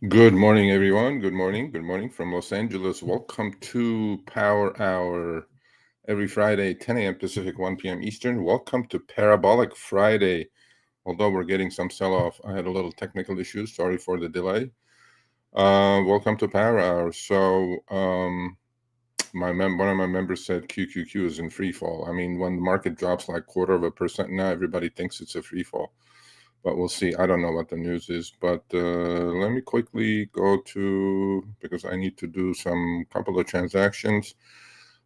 Good morning, everyone. Good morning. Good morning from Los Angeles. Welcome to Power Hour every Friday, 10 a.m. Pacific, 1 p.m. Eastern. Welcome to Parabolic Friday. Although we're getting some sell-off, I had a little technical issues. Sorry for the delay. Welcome to Power Hour. So, one of my members said QQQ is in free fall. I mean, when the market drops like 0.25% now, everybody thinks it's a free fall. But we'll see. I don't know what the news is, but let me quickly go to, because I need to do some couple of transactions.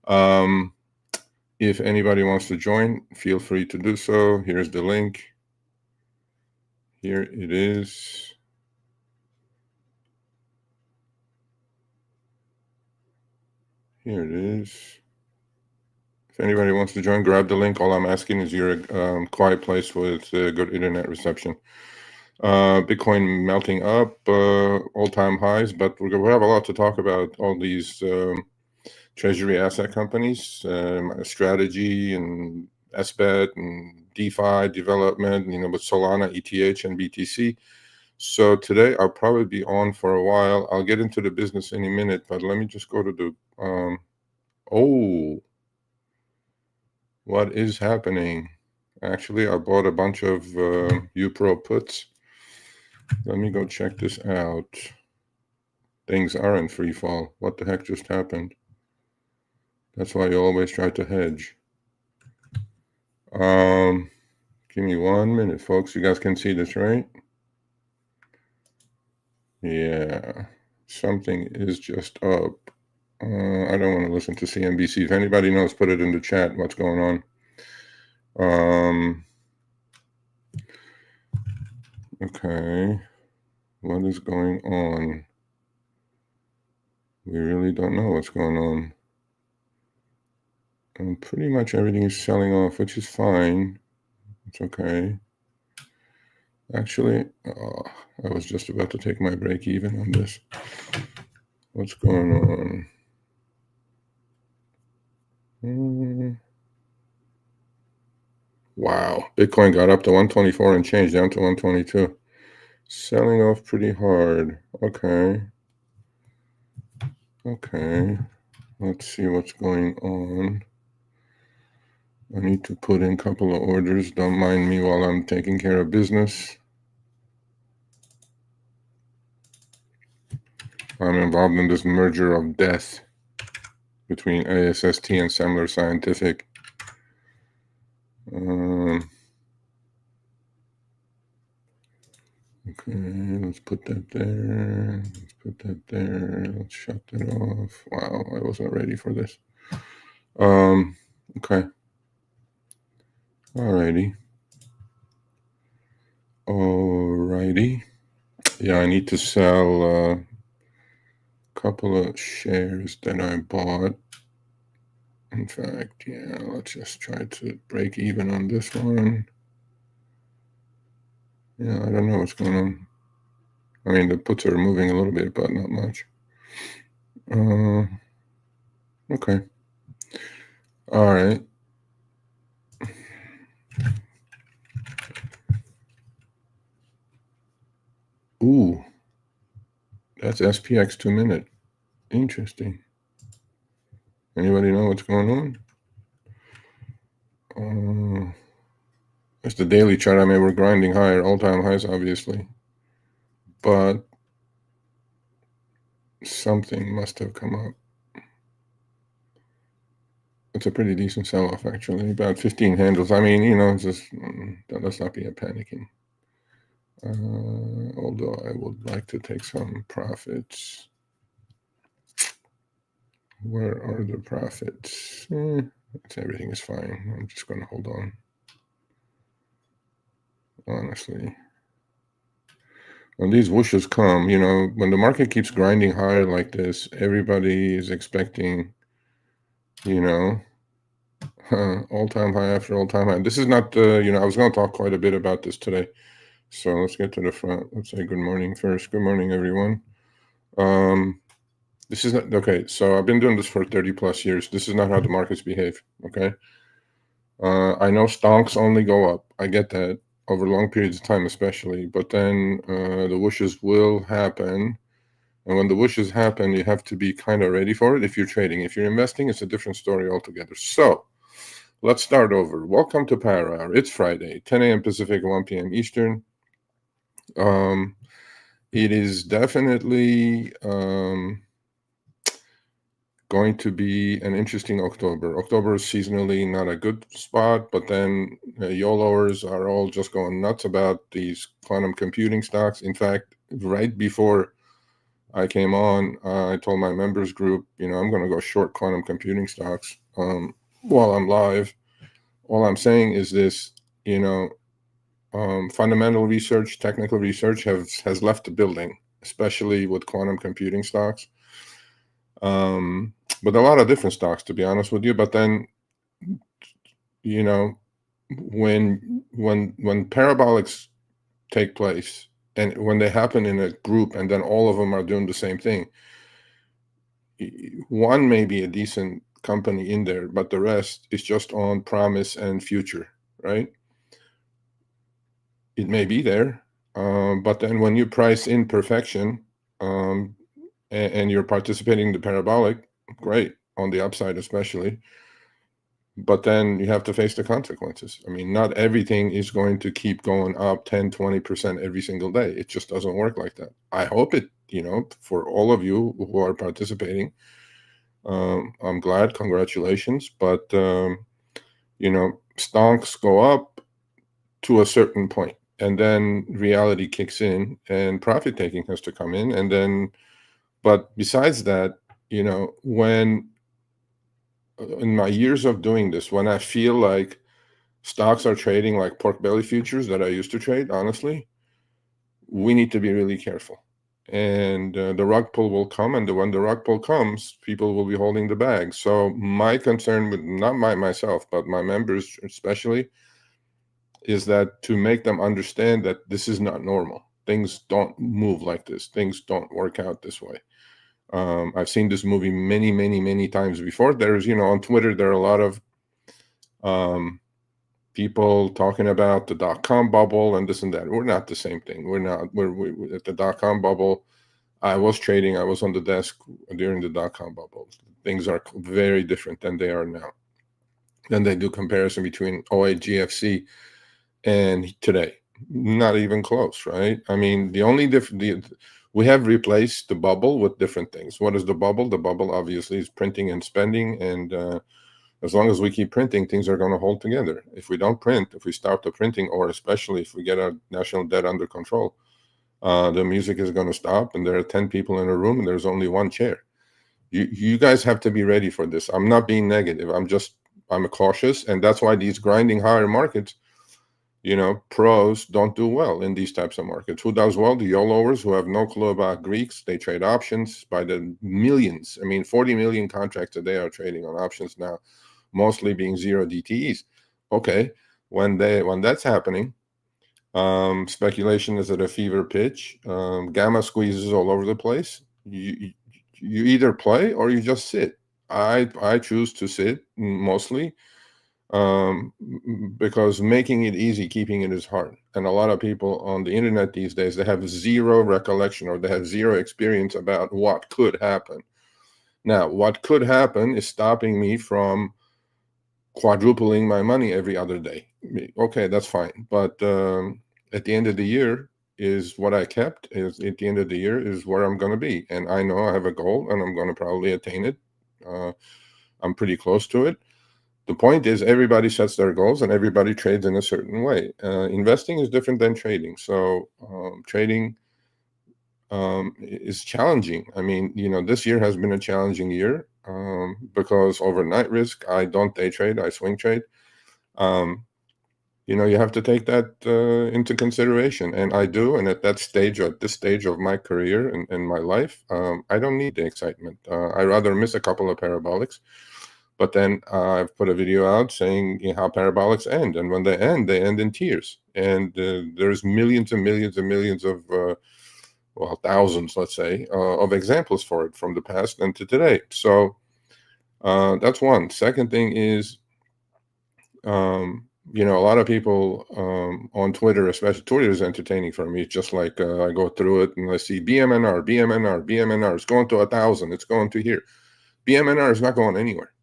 If anybody wants to join, feel free to do so. Here's the link. Here it is. Here it is. If anybody wants to join, grab the link. All I'm asking is you're a quiet place with good internet reception. Bitcoin melting up, all-time highs, but we have a lot to talk about. All these treasury asset companies, strategy and SBET and DeFi development, with Solana, ETH, and BTC. So today I'll probably be on for a while. I'll get into the business in a minute, but let me just go to the, oh, what is happening? Actually, I bought a bunch of UPRO puts. Let me go check this out. Things are in free fall. What the heck just happened? That's why you always try to hedge. Give me 1 minute, folks. You guys can see this, right? Yeah, something is just up. I don't want to listen to CNBC. If anybody knows, put it in the chat. What's going on? Okay. What is going on? We really don't know what's going on. And pretty much everything is selling off, which is fine. It's okay. Actually, I was just about to take my break even on this. What's going on? Wow. Bitcoin got up to 124 and changed down to 122. Selling off pretty hard. Okay. Okay. Let's see what's going on. I need to put in a couple of orders. Don't mind me while I'm taking care of business. I'm involved in this merger of death between ASST and Semler Scientific. Okay, let's put that there. Let's put that there. Let's shut that off. Wow, I wasn't ready for this. Okay. Alrighty. Yeah, I need to sell a couple of shares that I bought. In fact, yeah, let's just try to break even on this one. Yeah, I don't know what's going on. I mean, the puts are moving a little bit, but not much. Okay. All right. Ooh, that's SPX 2 minute. Interesting. Anybody know what's going on? That's the daily chart. I mean, we're grinding higher, all-time highs, obviously. But something must have come up. It's a pretty decent sell-off, actually. About 15 handles. I mean, just let's not be panicking. Although I would like to take some profits. Where are the profits? Everything is fine. I'm just going to hold on. Honestly. When these whooshes come, when the market keeps grinding higher like this, everybody is expecting, all-time high after all-time high. This is not the, I was going to talk quite a bit about this today. So let's get to the front. Let's say good morning first. Good morning, everyone. This is not, okay, so I've been doing this for 30 plus years. This is not how the markets behave, okay? I know stonks only go up. I get that over long periods of time especially, but then the whooshes will happen And when the whooshes happen, you have to be kind of ready for it if you're trading. If you're investing, it's a different story altogether. So let's start over. Welcome to Power Hour. It's Friday, 10 a.m. Pacific, 1 p.m. Eastern. It is definitely going to be an interesting October. October is seasonally not a good spot, but then YOLOers are all just going nuts about these quantum computing stocks. In fact, right before I came on, I told my members group, I'm going to go short quantum computing stocks while I'm live. All I'm saying is this, fundamental research, technical research has left the building, especially with quantum computing stocks. With a lot of different stocks, to be honest with you. But then, when parabolics take place and when they happen in a group and then all of them are doing the same thing, one may be a decent company in there, but the rest is just on promise and future, right? It may be there, but then when you price in perfection, and you're participating in the parabolic, great, on the upside especially. But then you have to face the consequences. I mean, not everything is going to keep going up 10, 20% every single day. It just doesn't work like that. I hope it, for all of you who are participating, I'm glad, congratulations. But, stocks go up to a certain point, and then reality kicks in and profit taking has to come in. And then, but besides that, when in my years of doing this, when I feel like stocks are trading like pork belly futures that I used to trade, honestly, we need to be really careful. And the rug pull will come, and when the rug pull comes, people will be holding the bag. So my concern with not myself, but my members especially, is that to make them understand that this is not normal. Things don't move like this. Things don't work out this way. I've seen this movie many, many, many times before. There's, on Twitter, there are a lot of people talking about the dot-com bubble and this and that. We're not the same thing. We're not. We're at the dot-com bubble. I was trading. I was on the desk during the dot-com bubble. Things are very different than they are now. Then they do comparison between 08 GFC and today. Not even close, right? I mean, the only we have replaced the bubble with different things. What is the bubble? The bubble obviously is printing and spending, and as long as we keep printing, things are going to hold together. If we don't print, if we stop the printing, or especially if we get our national debt under control, the music is going to stop, and there are 10 people in a room, and there's only one chair. You guys have to be ready for this. I'm not being negative. I'm cautious, and that's why these grinding higher markets, pros don't do well in these types of markets. Who does well? The YOLOers who have no clue about Greeks. They trade options by the millions. I mean, 40 million contracts a day are trading on options now, mostly being zero DTEs. Okay, when that's happening, speculation is at a fever pitch. Gamma squeezes all over the place. You either play or you just sit. I choose to sit mostly, because making it easy, keeping it is hard. And a lot of people on the internet these days, they have zero recollection or they have zero experience about what could happen. Now, what could happen is stopping me from quadrupling my money every other day. Okay, that's fine. But at the end of the year is what I kept. Is at the end of the year is where I'm going to be. And I know I have a goal and I'm going to probably attain it. I'm pretty close to it. The point is everybody sets their goals and everybody trades in a certain way. Investing is different than trading. So trading is challenging. I mean, this year has been a challenging year because overnight risk, I don't day trade, I swing trade. You have to take that into consideration. And I do. And at this stage of my career and my life, I don't need the excitement. I rather miss a couple of parabolics. But then I've put a video out saying how parabolics end. And when they end in tears. And there's millions and millions and millions of, thousands, let's say, of examples for it from the past and to today. So that's one. Second thing is you know, a lot of people on Twitter, especially Twitter, is entertaining for me. It's just like I go through it and I see BMNR, it's going to 1,000, it's going to here. BMNR is not going anywhere,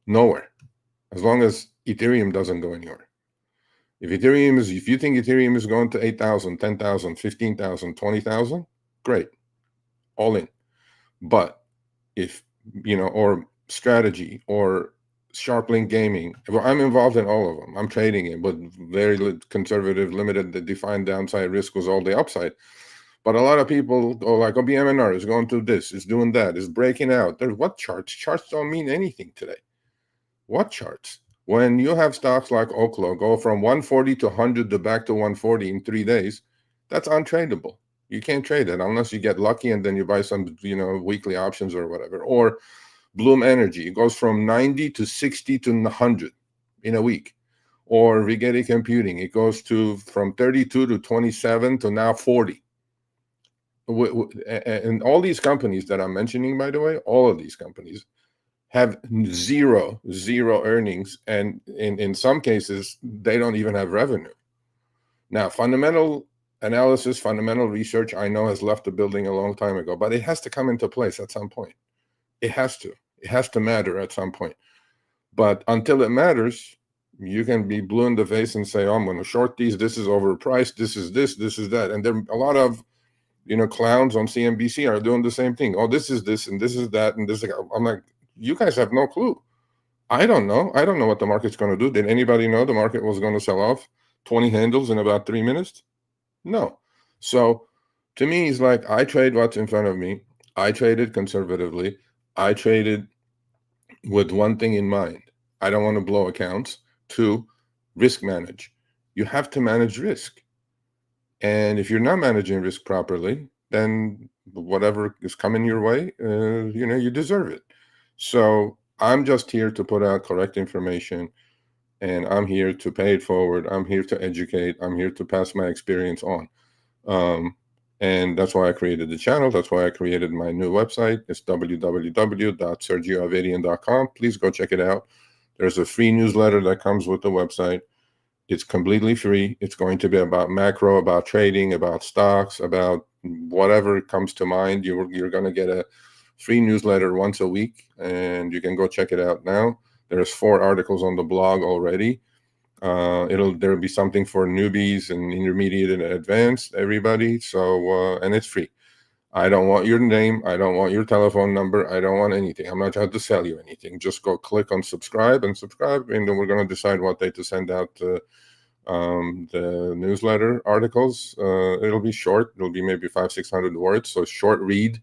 nowhere, as long as Ethereum doesn't go anywhere. If you think Ethereum is going to 8,000, 10,000, 15,000, 20,000, great, all in. But if, you know, or strategy or SharpLink Gaming, well, I'm involved in all of them. I'm trading it, but very conservative, limited. The defined downside risk was all the upside. But a lot of people go like, oh, BMNR is going to this, is doing that, is breaking out. There's what charts? Charts don't mean anything today. What charts? When you have stocks like Oklo go from 140 to 100 to back to 140 in 3 days, that's untradeable. You can't trade it unless you get lucky and then you buy some, you know, weekly options or whatever. Or Bloom Energy, it goes from 90 to 60 to 100 in a week. Or Rigetti Computing, it goes from 32 to 27 to now 40. And all these companies that I'm mentioning, by the way, all of these companies have zero earnings, and in some cases they don't even have revenue. Now, fundamental analysis, fundamental research, I know has left the building a long time ago, but it has to come into place at some point. It has to matter at some point. But until it matters, you can be blue in the face and say, oh, I'm going to short these, this is overpriced, this is that. And there are a lot of, you know, clowns on CNBC are doing the same thing. Oh, this is this and this is that and this. I'm like, you guys have no clue. I don't know. I don't know what the market's going to do. Did anybody know the market was going to sell off 20 handles in about 3 minutes? No. So to me, it's like I trade what's in front of me. I traded conservatively. I traded with one thing in mind. I don't want to blow accounts. 2, risk manage. You have to manage risk. And if you're not managing risk properly, then whatever is coming your way, you know, you deserve it. So I'm just here to put out correct information, and I'm here to pay it forward. I'm here to educate. I'm here to pass my experience on. And that's why I created the channel. That's why I created my new website. It's www.sergioavedian.com. Please go check it out. There's a free newsletter that comes with the website. It's completely free. It's going to be about macro, about trading, about stocks, about whatever comes to mind. You're going to get a free newsletter once a week, and you can go check it out now. There's 4 articles on the blog already. There'll be something for newbies and intermediate and advanced, everybody. So, and it's free. I don't want your name. I don't want your telephone number. I don't want anything. I'm not trying to sell you anything. Just go click on subscribe, and then we're going to decide what day to send out the newsletter articles. It'll be short. It'll be maybe 500-600 words. So short read.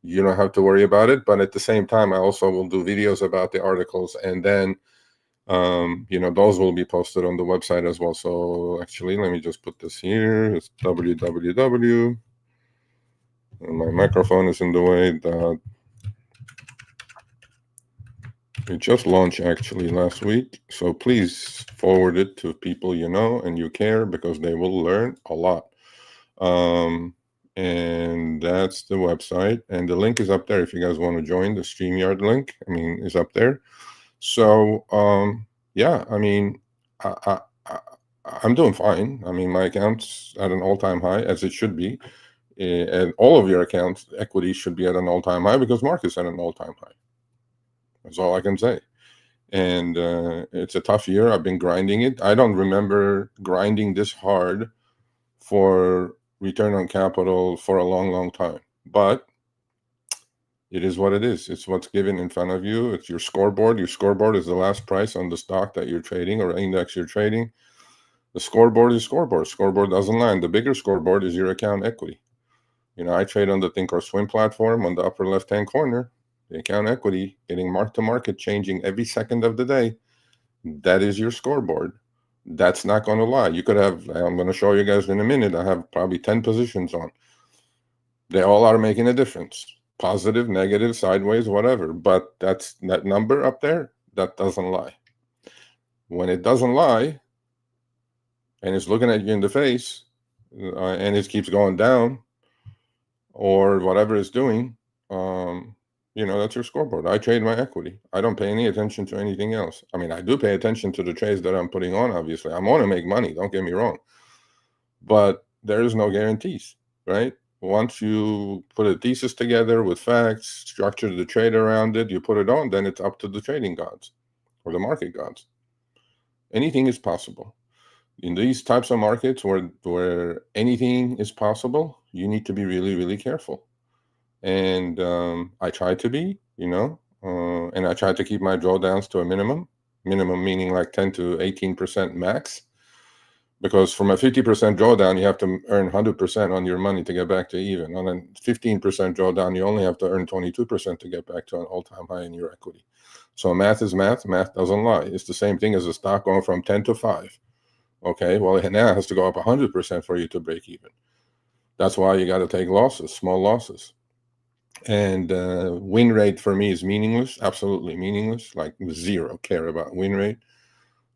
You don't have to worry about it. But at the same time, I also will do videos about the articles, and then you know, those will be posted on the website as well. So actually, let me just put this here. It's www. My microphone is in the way. It just launched actually last week. So please forward it to people you know and you care, because they will learn a lot. And that's the website. And the link is up there if you guys want to join. The StreamYard link, I mean, is up there. So yeah, I mean, I'm doing fine. I mean, my account's at an all-time high, as it should be. And all of your accounts, equity should be at an all-time high, because market's at an all-time high. That's all I can say. And it's a tough year. I've been grinding it. I don't remember grinding this hard for return on capital for a long time. But it is what it is. It's what's given in front of you. It's your scoreboard. Your scoreboard is the last price on the stock that you're trading or index you're trading. The scoreboard is scoreboard. Scoreboard doesn't lie. The bigger scoreboard is your account equity. You know, I trade on the Thinkorswim platform. On the upper left-hand corner, the account equity getting mark to market, changing every second of the day. That is your scoreboard. That's not going to lie. You could have, I'm going to show you guys in a minute, I have probably 10 positions on. They all are making a difference. Positive, negative, sideways, whatever. But that number up there, that doesn't lie. When it doesn't lie, and it's looking at you in the face, and it keeps going down, or whatever it's doing, That's your scoreboard. I trade my equity. I don't pay any attention to anything else. I mean, I do pay attention to the trades that I'm putting on, obviously. I want to make money, don't get me wrong. But there is no guarantees, right? Once you put a thesis together with facts, structure the trade around it, you put it on, then it's up to the trading gods or the market gods. Anything is possible. In these types of markets where anything is possible, you need to be really, really careful. And I try to be, and I try to keep my drawdowns to a minimum meaning like 10 to 18% max, because from a 50% drawdown, you have to earn 100% on your money to get back to even. On a 15% drawdown, you only have to earn 22% to get back to an all-time high in your equity. So math is math. Math doesn't lie. It's the same thing as a stock going from 10 to 5. Okay, well, it now has to go up 100% for you to break even. That's why you got to take losses, small losses. And win rate for me is meaningless, absolutely meaningless, like zero care about win rate.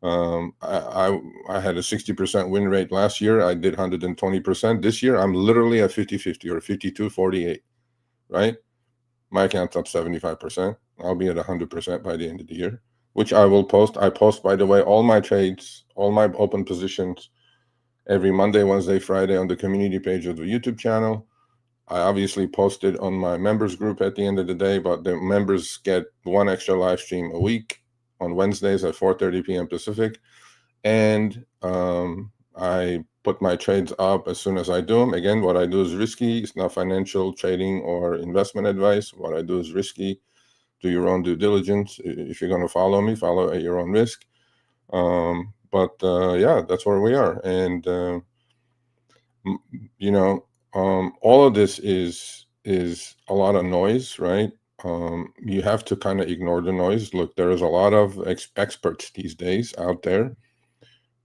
I had a 60% win rate last year. I did 120%. This year, I'm literally at 50-50 or 52-48, right? My account's up 75%. I'll be at 100% by the end of the year, which I will post. I post, by the way, all my trades, all my open positions every Monday, Wednesday, Friday on the community page of the YouTube channel. I obviously posted on my members group at the end of the day, but the members get one extra live stream a week on Wednesdays at 4:30 p.m. Pacific. And I put my trades up as soon as I do them. Again, what I do is risky. It's not financial trading or investment advice. What I do is risky. Do your own due diligence. If you're going to follow me, follow at your own risk. Yeah, that's where we are. And, all of this is a lot of noise, right? You have to kind of ignore the noise. Look, there is a lot of experts these days out there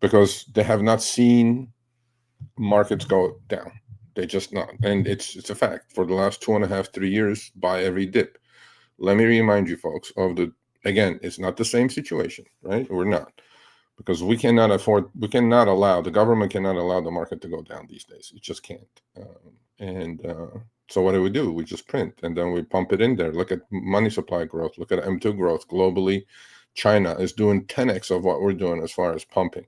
because they have not seen markets go down. They just not. And it's a fact. For the last 2.5, 3 years, buy every dip. Let me remind you folks again, it's not the same situation, right? We're not. Because the government cannot allow the market to go down these days. It just can't. So what do? We just print and then we pump it in there. Look at money supply growth. Look at M2 growth globally. China is doing 10x of what we're doing as far as pumping,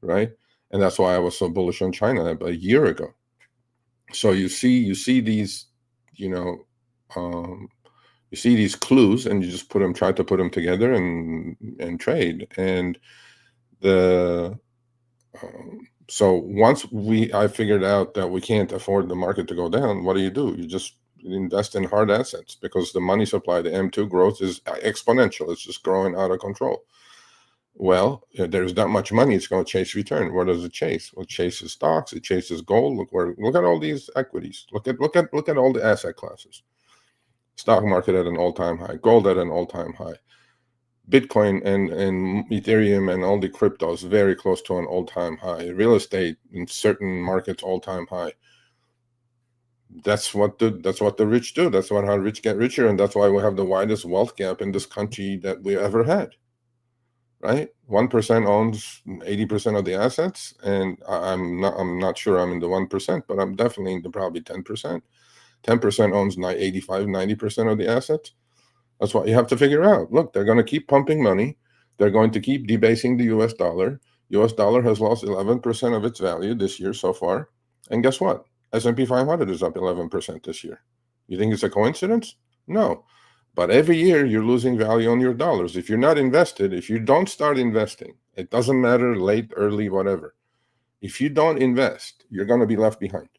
right? And that's why I was so bullish on China a year ago. So you see these, you see these clues, and you just try to put them together and trade. And so once I figured out that we can't afford the market to go down, what do? You just invest in hard assets, because the money supply, the M2 growth is exponential. It's just growing out of control. Well, there's that much money, it's going to chase return. Where does it chase? Well, it chases stocks, it chases gold. Look at all these equities. Look at all the asset classes. Stock market at an all-time high, gold at an all-time high. Bitcoin and Ethereum and all the cryptos very close to an all-time high. Real estate in certain markets all-time high. That's what the rich do. That's how rich get richer, and that's why we have the widest wealth gap in this country that we ever had. Right? 1% owns 80% of the assets, and I'm not sure I'm in the 1%, but I'm definitely in the probably 10%. 10% owns 85-90% of the assets. That's what you have to figure out. Look, they're going to keep pumping money. They're going to keep debasing the U.S. dollar. U.S. dollar has lost 11% of its value this year so far. And guess what? S&P 500 is up 11% this year. You think it's a coincidence? No. But every year you're losing value on your dollars. If you're not invested, if you don't start investing, it doesn't matter late, early, whatever. If you don't invest, you're going to be left behind.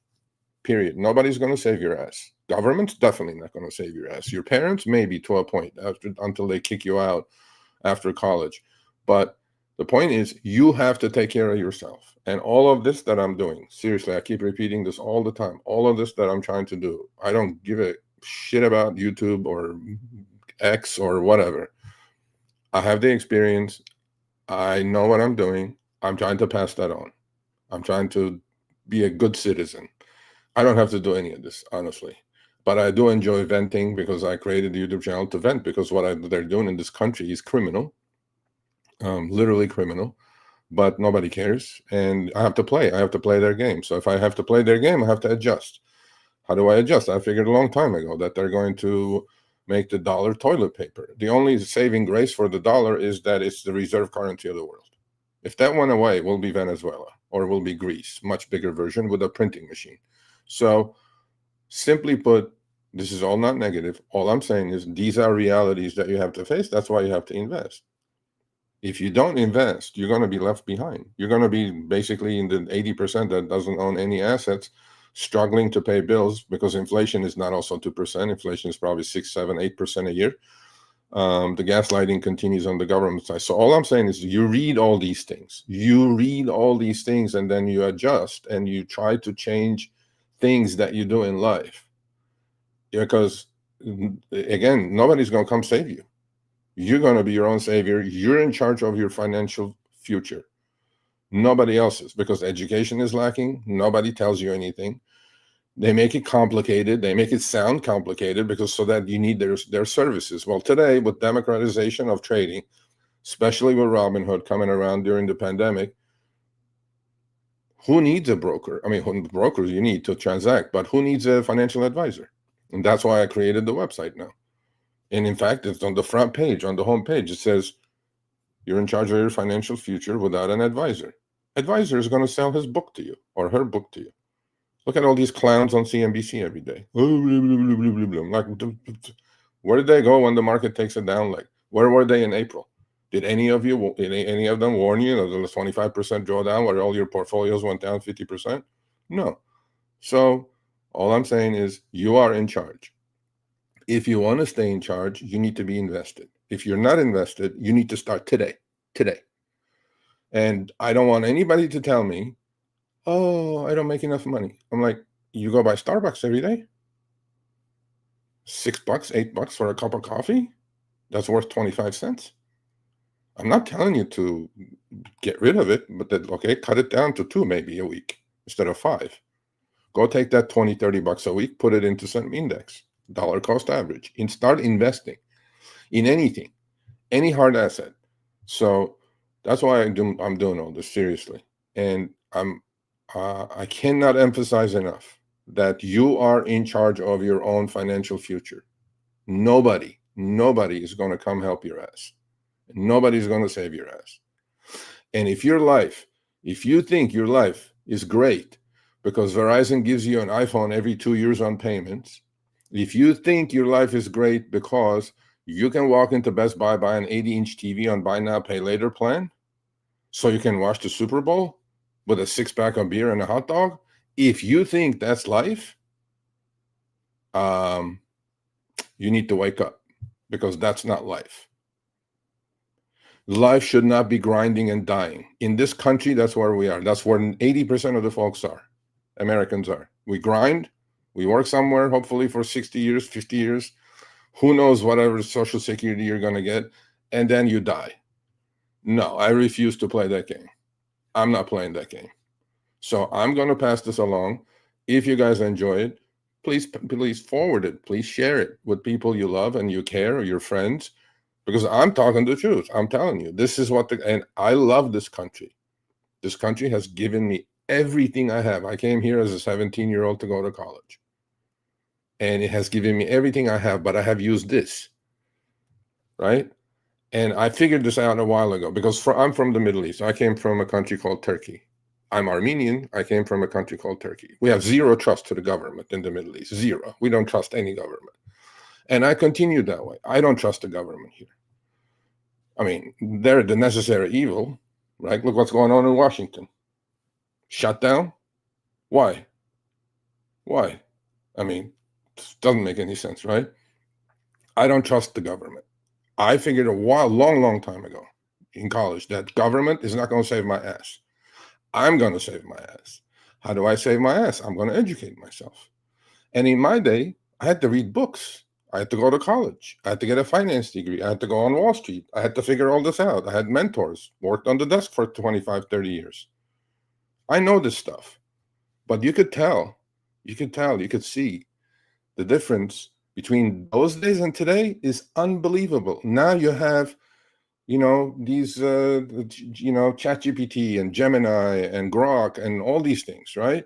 Period. Nobody's going to save your ass. Government's definitely not going to save your ass. Your parents, maybe to a point, until they kick you out after college. But the point is, you have to take care of yourself. And all of this that I'm doing, seriously, I keep repeating this all the time. All of this that I'm trying to do, I don't give a shit about YouTube or X or whatever. I have the experience. I know what I'm doing. I'm trying to pass that on. I'm trying to be a good citizen. I don't have to do any of this, honestly. But I do enjoy venting, because I created the YouTube channel to vent, because what they're doing in this country is criminal, literally criminal, but nobody cares. And I have to play their game. So if I have to play their game, I have to adjust. How do I adjust? I figured a long time ago that they're going to make the dollar toilet paper. The only saving grace for the dollar is that it's the reserve currency of the world. If that went away, we'll be Venezuela, or we'll be Greece, much bigger version with a printing machine. So simply put, this is all not negative. All I'm saying is these are realities that you have to face. That's why you have to invest. If you don't invest, you're going to be left behind. You're going to be basically in the 80% that doesn't own any assets, struggling to pay bills because inflation is not also 2%. Inflation is probably 6, 7, 8% a year. The gaslighting continues on the government side. So all I'm saying is you read all these things. You read all these things, and then you adjust and you try to change things that you do in life. Because, again, nobody's going to come save you. You're going to be your own savior. You're in charge of your financial future. Nobody else is, because education is lacking. Nobody tells you anything. They make it complicated. They make it sound complicated because so that you need their services. Well, today, with democratization of trading, especially with Robinhood coming around during the pandemic, who needs a broker? I mean, brokers you need to transact, but who needs a financial advisor? And that's why I created the website now. And in fact, it's on the front page, on the home page. It says, you're in charge of your financial future without an advisor. Advisor is going to sell his book to you or her book to you. Look at all these clowns on CNBC every day. Like, where did they go when the market takes it down? Like, where were they in April? Did any of them warn you that the 25% drawdown where all your portfolios went down 50%? No. So all I'm saying is you are in charge. If you want to stay in charge, you need to be invested. If you're not invested, you need to start today. And I don't want anybody to tell me, oh, I don't make enough money. I'm like, you go buy Starbucks every day? $6, $8 for a cup of coffee? That's worth 25 cents. I'm not telling you to get rid of it, but okay, cut it down to 2 maybe a week instead of 5. Go take that $20, $30 a week, put it into some index, dollar cost average, and start investing in anything, any hard asset. So that's why I'm doing all this seriously. And I cannot emphasize enough that you are in charge of your own financial future. Nobody is going to come help your ass. Nobody's going to save your ass. And if you think your life is great because Verizon gives you an iPhone every 2 years on payments, if you think your life is great because you can walk into Best Buy, buy an 80-inch TV on buy now, pay later plan, so you can watch the Super Bowl with a 6-pack of beer and a hot dog, if you think that's life, you need to wake up, because that's not life. Life should not be grinding and dying. In this country, that's where we are. That's where 80% of the folks are. Americans are. We grind. We work somewhere, hopefully for 60 years, 50 years. Who knows whatever Social Security you're going to get. And then you die. No, I refuse to play that game. I'm not playing that game. So I'm going to pass this along. If you guys enjoy it, please forward it. Please share it with people you love and you care, or your friends. Because I'm talking the truth. I'm telling you, this is and I love this country. This country has given me everything I have. I came here as a 17-year-old to go to college. And it has given me everything I have, but I have used this, right? And I figured this out a while ago, because I'm from the Middle East. I came from a country called Turkey. I'm Armenian. I came from a country called Turkey. We have zero trust to the government in the Middle East. Zero. We don't trust any government. And I continued that way. I don't trust the government here. I mean, they're the necessary evil, right? Look what's going on in Washington. Shut down? Why? I mean, it doesn't make any sense, right? I don't trust the government. I figured long time ago in college that government is not going to save my ass. I'm going to save my ass. How do I save my ass? I'm going to educate myself. And in my day, I had to read books. I had to go to college. I had to get a finance degree. I had to go on Wall Street. I had to figure all this out. I had mentors, worked on the desk for 25, 30 years. I know this stuff. But you could see the difference between those days and today is unbelievable. Now you have, these, ChatGPT and Gemini and Grok and all these things, right?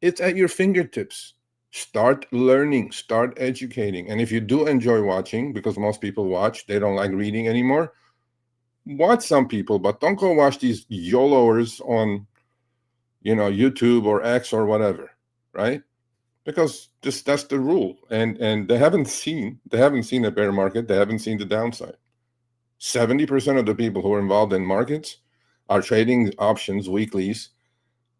It's at your fingertips. Start learning, start educating. And if you do enjoy watching, because most people watch, they don't like reading anymore, watch some people, but don't go watch these YOLOers on, YouTube or X or whatever, right? Because that's the rule. And they haven't seen a bear market. They haven't seen the downside. 70% of the people who are involved in markets are trading options, weeklies.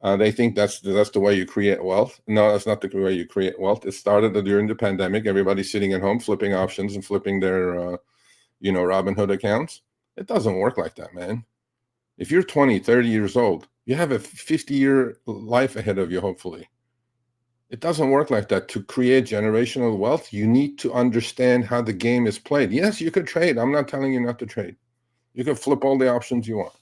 They think that's the way you create wealth. No, that's not the way you create wealth. It started during the pandemic. Everybody's sitting at home flipping options and flipping their, Robinhood accounts. It doesn't work like that, man. If you're 20, 30 years old, you have a 50-year life ahead of you, hopefully. It doesn't work like that. To create generational wealth, you need to understand how the game is played. Yes, you could trade. I'm not telling you not to trade. You can flip all the options you want.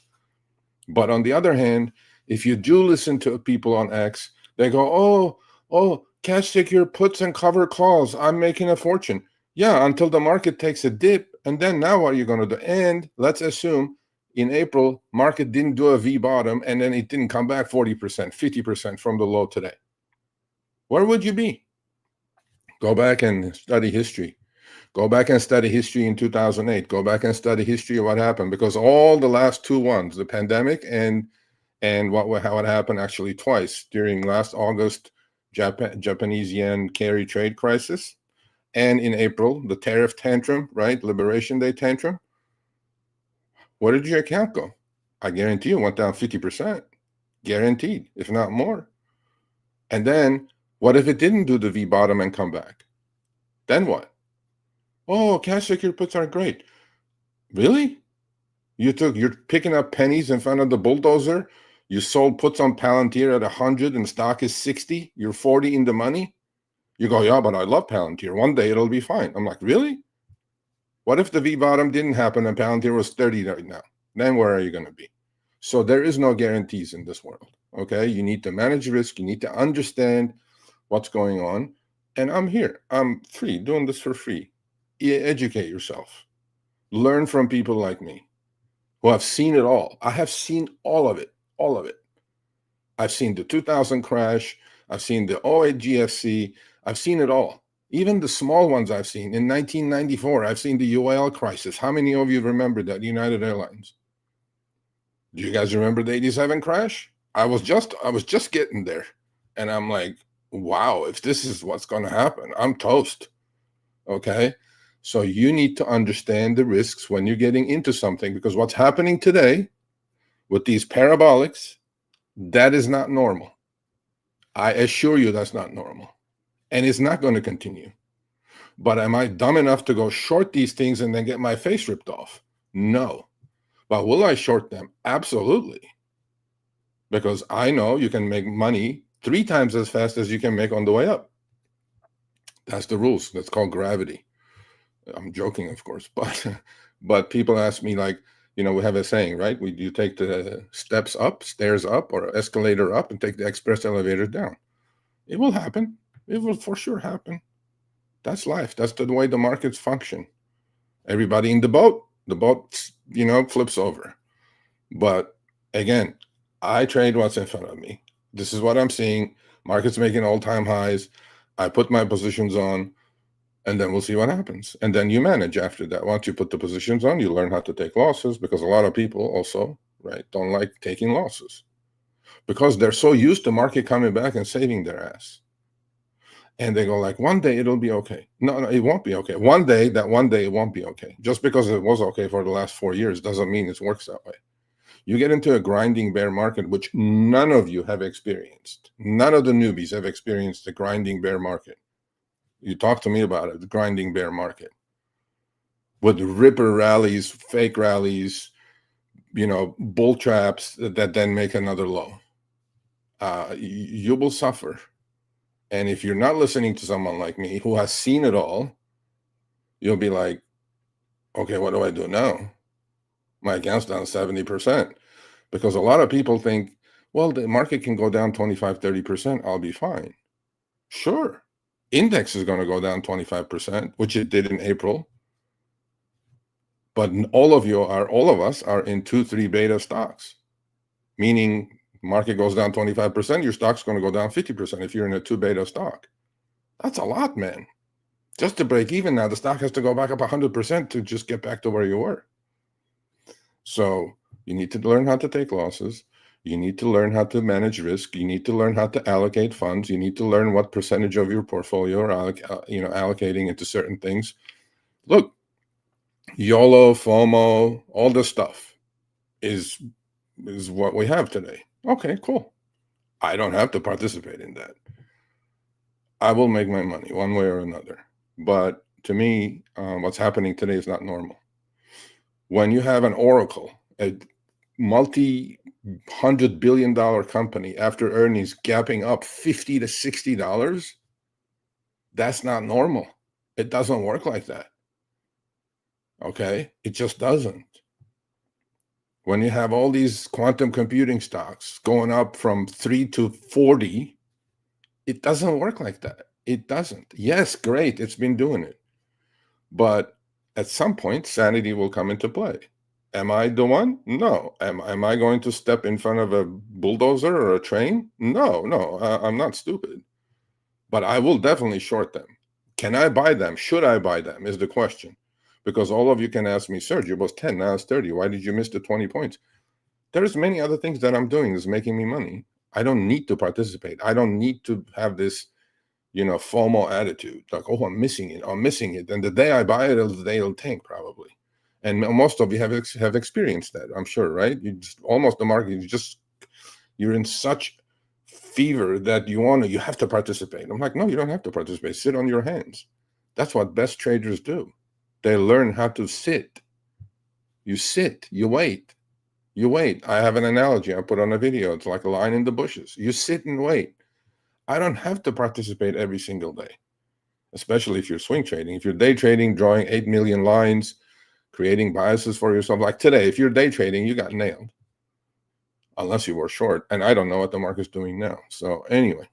But on the other hand, if you do listen to people on X, they go, oh, cash secure puts and cover calls. I'm making a fortune. Yeah, until the market takes a dip. And then now what are you going to do? And let's assume in April, market didn't do a V bottom, and then it didn't come back 40%, 50% from the low today. Where would you be? Go back and study history. Go back and study history in 2008. Go back and study history of what happened, because all the last two ones, the pandemic and how it happened actually twice during last August, Japanese yen carry trade crisis, and in April, the tariff tantrum, right? Liberation Day tantrum. Where did your account go? I guarantee you it went down 50%. Guaranteed, if not more. And then what if it didn't do the V bottom and come back? Then what? Oh, cash secure puts are great. Really? You're picking up pennies in front of the bulldozer. You sold puts on Palantir at 100 and stock is 60. You're 40 in the money. You go, yeah, but I love Palantir. One day it'll be fine. I'm like, really? What if the V bottom didn't happen and Palantir was 30 right now? Then where are you going to be? So there is no guarantees in this world. Okay, you need to manage risk. You need to understand what's going on. And I'm here. I'm free, doing this for free. Educate yourself. Learn from people like me who have seen it all. I have seen all of it. All of it. I've seen the 2000 crash. I've seen the 08 GFC. I've seen it all. Even the small ones I've seen. In 1994, I've seen the UAL crisis. How many of you remember that? United Airlines. Do you guys remember the 87 crash? I was just getting there. And I'm like, wow, if this is what's going to happen, I'm toast. Okay? So you need to understand the risks when you're getting into something, because what's happening today with these parabolics, that is not normal. I assure you that's not normal. And it's not going to continue. But am I dumb enough to go short these things and then get my face ripped off? No. But will I short them? Absolutely. Because I know you can make money 3 times as fast as you can make on the way up. That's the rules. That's called gravity. I'm joking, of course, but people ask me, like, we have a saying, right? You take the stairs up, or escalator up, and take the express elevator down. It will happen. It will for sure happen. That's life. That's the way the markets function. Everybody in the boat, flips over. But again, I trade what's in front of me. This is what I'm seeing. Markets making all-time highs. I put my positions on. And then we'll see what happens. And then you manage after that. Once you put the positions on, you learn how to take losses, because a lot of people also, right, don't like taking losses because they're so used to market coming back and saving their ass. And they go like, one day it'll be okay. No, it won't be okay. One day it won't be okay. Just because it was okay for the last 4 years doesn't mean it works that way. You get into a grinding bear market, which none of you have experienced. None of the newbies have experienced a grinding bear market. You talk to me about it, the grinding bear market with ripper rallies, fake rallies, bull traps that then make another low. You will suffer. And if you're not listening to someone like me who has seen it all, you'll be like, okay, what do I do now? My account's down 70%. Because a lot of people think, well, the market can go down 25, 30%. I'll be fine. Sure. Index is going to go down 25%, which it did in April. But all of us are in 2-3 beta stocks, meaning market goes down 25%, your stock's going to go down 50% if you're in a 2 beta stock. That's a lot, man. Just to break even now, the stock has to go back up 100% to just get back to where you were. So you need to learn how to take losses. You need to learn how to manage risk. You need to learn how to allocate funds. You need to learn what percentage of your portfolio are allocating into certain things. Look, YOLO, FOMO, all this stuff is what we have today. Okay, cool. I don't have to participate in that. I will make my money one way or another. But to me, what's happening today is not normal. When you have an Oracle, a multi-$100 billion company, after earnings gapping up $50 to $60, that's not normal. It doesn't work like that. Okay? It just doesn't. When you have all these quantum computing stocks going up from 3 to 40, it doesn't work like that. It doesn't. Yes, great, it's been doing it. But at some point, sanity will come into play. Am I the one? No. Am I going to step in front of a bulldozer or a train? No, I'm not stupid. But I will definitely short them. Can I buy them? Should I buy them is the question. Because all of you can ask me, Sergio, it was 10, now it's 30. Why did you miss the 20 points? There's many other things that I'm doing that's making me money. I don't need to participate. I don't need to have this, FOMO attitude. Like, oh, I'm missing it. And the day I buy it, the day it'll tank probably. And most of you have experienced that, I'm sure, right? You just almost the market, you're in such fever that you have to participate. I'm like, no, you don't have to participate. Sit on your hands. That's what best traders do. They learn how to sit. You sit, you wait. You wait. I have an analogy I put on a video. It's like a line in the bushes. You sit and wait. I don't have to participate every single day, especially if you're swing trading. If you're day trading, drawing 8 million lines, creating biases for yourself. Like today, if you're day trading, you got nailed. Unless you were short. And I don't know what the market's doing now. So anyway,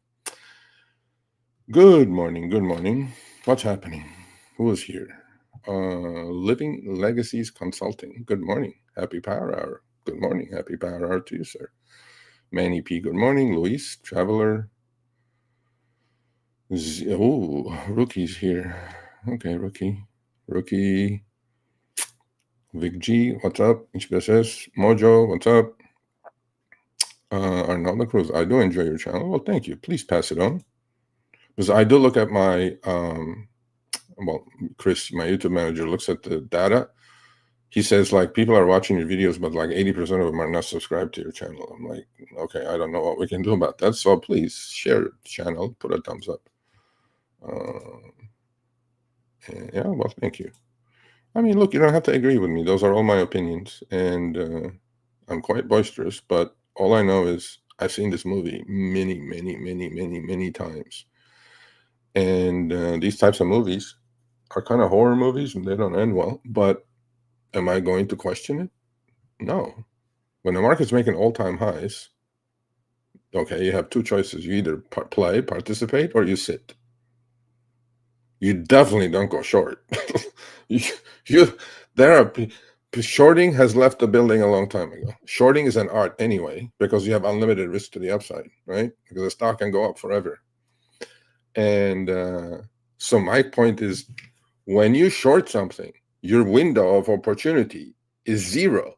good morning. Good morning. What's happening? Who is here? Living Legacies Consulting. Good morning. Happy Power Hour. Good morning. Happy Power Hour to you, sir. Manny P. Good morning. Luis, Traveler. Rookie's here. Okay, Rookie. Vic G, what's up? HBSS. Mojo, what's up? Arnaldo Cruz, I do enjoy your channel. Well, thank you. Please pass it on. Because I do look at my, Chris, my YouTube manager, looks at the data. He says, like, people are watching your videos, but like 80% of them are not subscribed to your channel. I'm like, okay, I don't know what we can do about that. So please share the channel, put a thumbs up. Yeah, well, thank you. I mean, look, you don't have to agree with me. Those are all my opinions. And I'm quite boisterous, but all I know is I've seen this movie many times. And these types of movies are kind of horror movies and they don't end well. But am I going to question it? No. When the market's making all-time highs, okay, you have two choices. You either participate, or you sit. You definitely don't go short. Shorting has left the building a long time ago. Shorting is an art anyway, because you have unlimited risk to the upside, right? Because the stock can go up forever. And so my point is, when you short something, your window of opportunity is zero.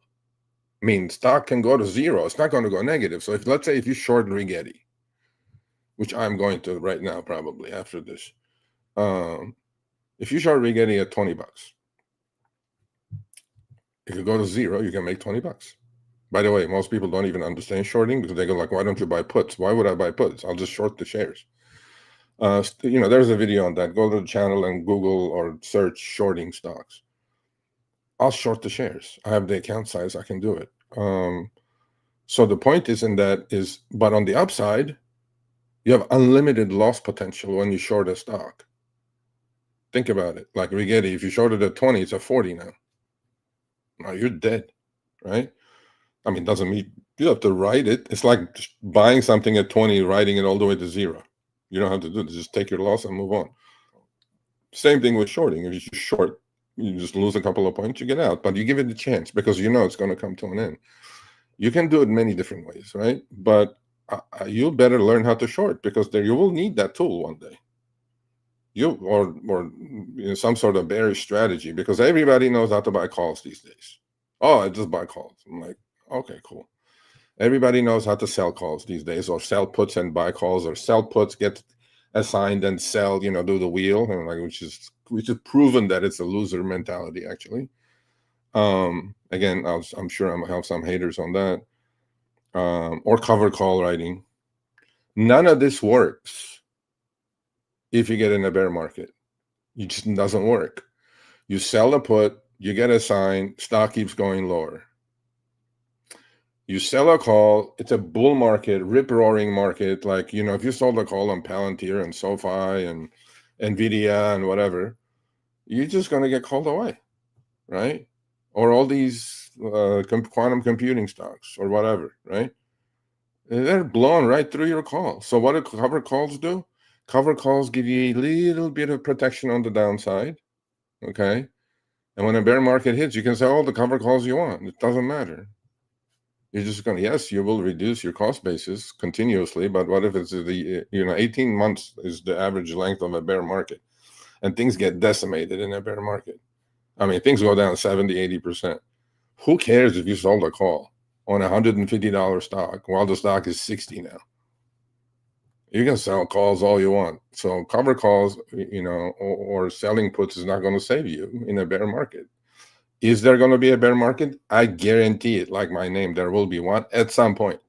I mean, stock can go to zero. It's not going to go negative. So let's say if you short Rigetti, which I'm going to right now probably after this, if you short Rigetti at $20, if you go to zero, you can make $20. By the way, most people don't even understand shorting because they go like, why don't you buy puts? Why would I buy puts? I'll just short the shares. There's a video on that. Go to the channel and Google or search shorting stocks. I'll short the shares. I have the account size. I can do it. So the point but on the upside, you have unlimited loss potential when you short a stock. Think about it. Like Rigetti, if you shorted at 20, it's at 40 now. Now you're dead, right? I mean, it doesn't mean you have to write it. It's like buying something at 20, writing it all the way to zero. You don't have to do this. Just take your loss and move on. Same thing with shorting. If you just short, you just lose a couple of points, you get out. But you give it a chance because you know it's going to come to an end. You can do it many different ways, right? But you better learn how to short because you will need that tool one day. some sort of bearish strategy, because everybody knows how to buy calls these days. Oh, I just buy calls. I'm like, okay, cool. Everybody knows how to sell calls these days, or sell puts and buy calls, or sell puts, get assigned and sell, do the wheel, and like which is proven that it's a loser mentality actually. Again, I'm sure I'm gonna have some haters on that. Or cover call writing. None of this works if you get in a bear market. It just doesn't work. You sell a put, you get assigned, stock keeps going lower. You sell a call, it's a bull market, rip-roaring market. Like, if you sold a call on Palantir and SoFi and NVIDIA and whatever, you're just going to get called away, right? Or all these quantum computing stocks or whatever, right? They're blown right through your call. So what do cover calls do? Cover calls give you a little bit of protection on the downside, okay? And when a bear market hits, you can sell all the cover calls you want. It doesn't matter. You're just going to, yes, you will reduce your cost basis continuously, but what if it's 18 months is the average length of a bear market, and things get decimated in a bear market? I mean, things go down 70, 80%. Who cares if you sold a call on a $150 stock while the stock is 60 now? You can sell calls all you want. So cover calls, or selling puts is not going to save you in a bear market. Is there going to be a bear market? I guarantee it, like my name, there will be one at some point.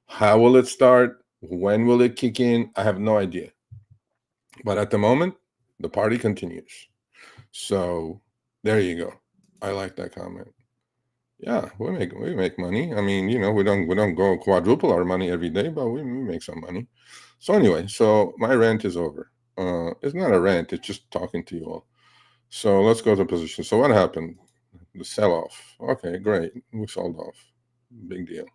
How will it start? When will it kick in? I have no idea. But at the moment, the party continues. So there you go. I like that comment. Yeah, we make money. I mean, we don't go quadruple our money every day, but we make some money. So anyway, so my rant is over. It's not a rant, it's just talking to you all. So let's go to position. So what happened? The sell-off. Okay, great. We sold off. Big deal.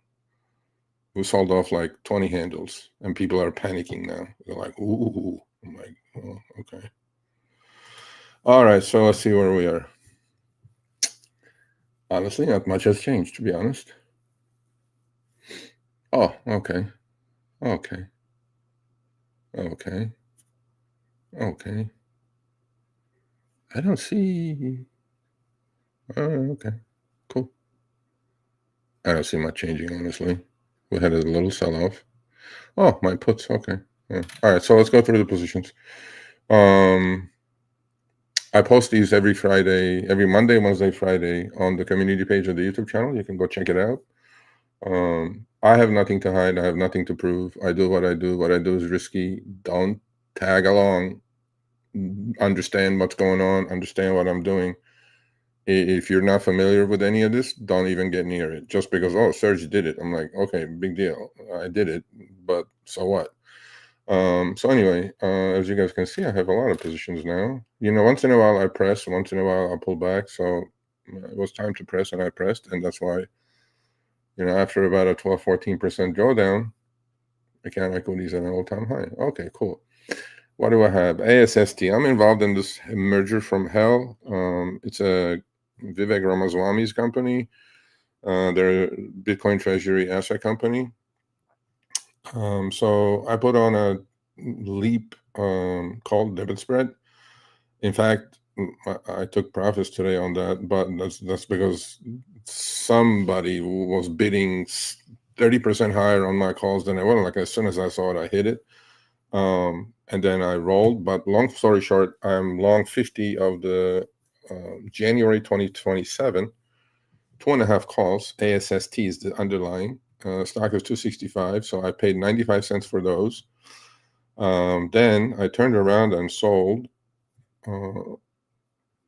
We sold off like 20 handles, and people are panicking now. They're like, ooh. I'm like, oh, okay. All right, so let's see where we are. Honestly, not much has changed, to be honest. Oh, okay. Okay. Okay. Okay. I don't see. Oh, okay. Cool. I don't see much changing, honestly. We had a little sell-off. Oh, my puts. Okay. Yeah. All right, so let's go through the positions. I post these every Monday, Wednesday, Friday on the community page of the YouTube channel. You can go check it out. I have nothing to hide. I have nothing to prove. I do what I do. What I do is risky. Don't tag along. Understand what's going on. Understand what I'm doing. If you're not familiar with any of this, don't even get near it. Just because, oh, Sergio did it. I'm like, okay, big deal. I did it, but so what? So anyway, as you guys can see, I have a lot of positions now. Once in a while I press, once in a while I'll pull back. So it was time to press, and I pressed, and that's why, after about a 12-14% drawdown, account equities at an all-time high. Okay, cool. What do I have? ASST. I'm involved in this merger from hell. It's a Vivek Ramaswamy's company. They're a Bitcoin treasury asset company. So I put on a leap called debit spread. In fact, I took profits today on that, but that's because somebody was bidding 30% higher on my calls than I was. Like, as soon as I saw it, I hit it. And then I rolled. But long story short, I'm long 50 of the January 2027, 2.5 calls. ASST is the underlying. Stock is 265, so I paid 95 cents for those. Then I turned around and sold.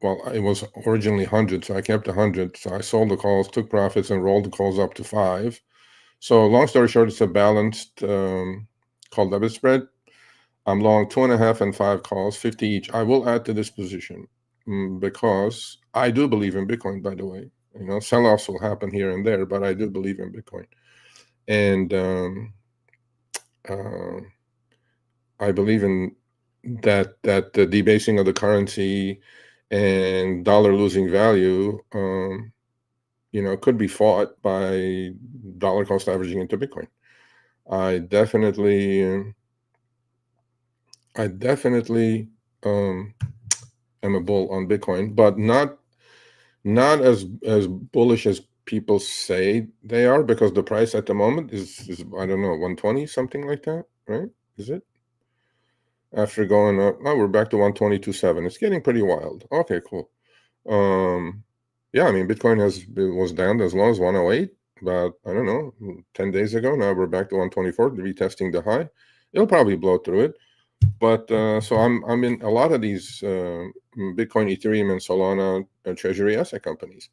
Well, it was originally 100, so I kept 100. So I sold the calls, took profits, and rolled the calls up to 5. So long story short, it's a balanced call debit spread. I'm long 2.5 and 5 calls, 50 each. I will add to this position because I do believe in Bitcoin, by the way. Sell-offs will happen here and there, but I do believe in Bitcoin. And I believe in that the debasing of the currency and dollar losing value, could be fought by dollar cost averaging into Bitcoin. I definitely I'm a bull on Bitcoin, but not as bullish as people say they are, because the price at the moment is I don't know, 120, something like that, right? Is it? After going up, we're back to 122.7. It's getting pretty wild. Okay, cool. Yeah, I mean, Bitcoin was down as low as 108 about, I don't know, 10 days ago. Now we're back to 124, retesting the high. It'll probably blow through it. But so I'm in a lot of these Bitcoin, Ethereum, and Solana treasury asset companies.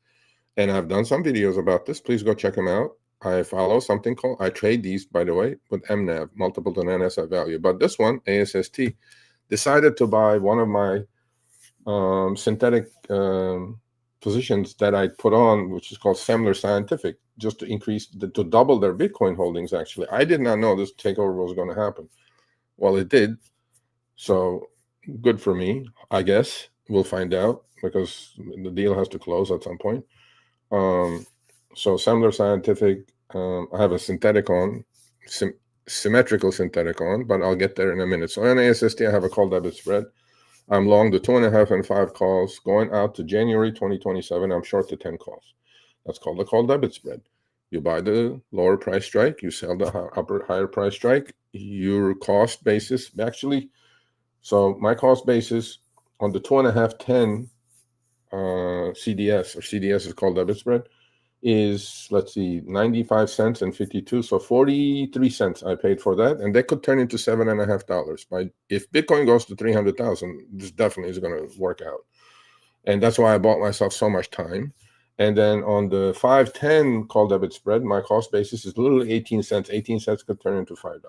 And I've done some videos about this. Please go check them out. I follow something called, I trade these, by the way, with MNAV, multiple to net asset value. But this one, ASST, decided to buy one of my synthetic positions that I put on, which is called Semler Scientific, just to increase, to double their Bitcoin holdings, actually. I did not know this takeover was going to happen. Well, it did. So good for me, I guess. We'll find out, because the deal has to close at some point. So Semler Scientific, I have a synthetic on, symmetrical synthetic on, but I'll get there in a minute. So on ASST, I have a call debit spread. I'm long the 2.5 and 5 calls going out to January 2027. I'm short the 10 calls. That's called the call debit spread. You buy the lower price strike, you sell the higher price strike. Your cost basis, actually, so my cost basis on the 2.5 10 CDS, or CDS is called debit spread, is, let's see, 95 cents and 52. So 43 cents I paid for that. And that could turn into $7.50. If Bitcoin goes to 300,000, this definitely is going to work out. And that's why I bought myself so much time. And then on the 5-10 call debit spread, my cost basis is literally 18 cents. 18 cents could turn into $5.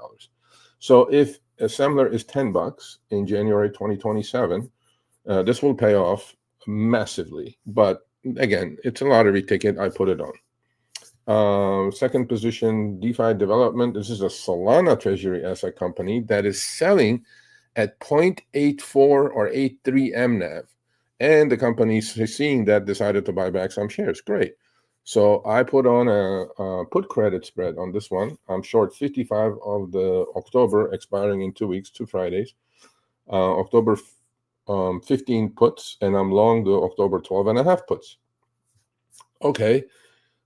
So if Semler is $10 in January 2027, this will pay off massively. But again, it's a lottery ticket. I put it on. Second position, DeFi Development. This is a Solana treasury asset company that is selling at 0.84 or 83 MNAV. And the company, seeing that, decided to buy back some shares. Great. So I put on a put credit spread on this one. I'm short 55 of the October, expiring in 2 weeks, 2 Fridays. October 15 puts, and I'm long the October 12.5 puts. Okay,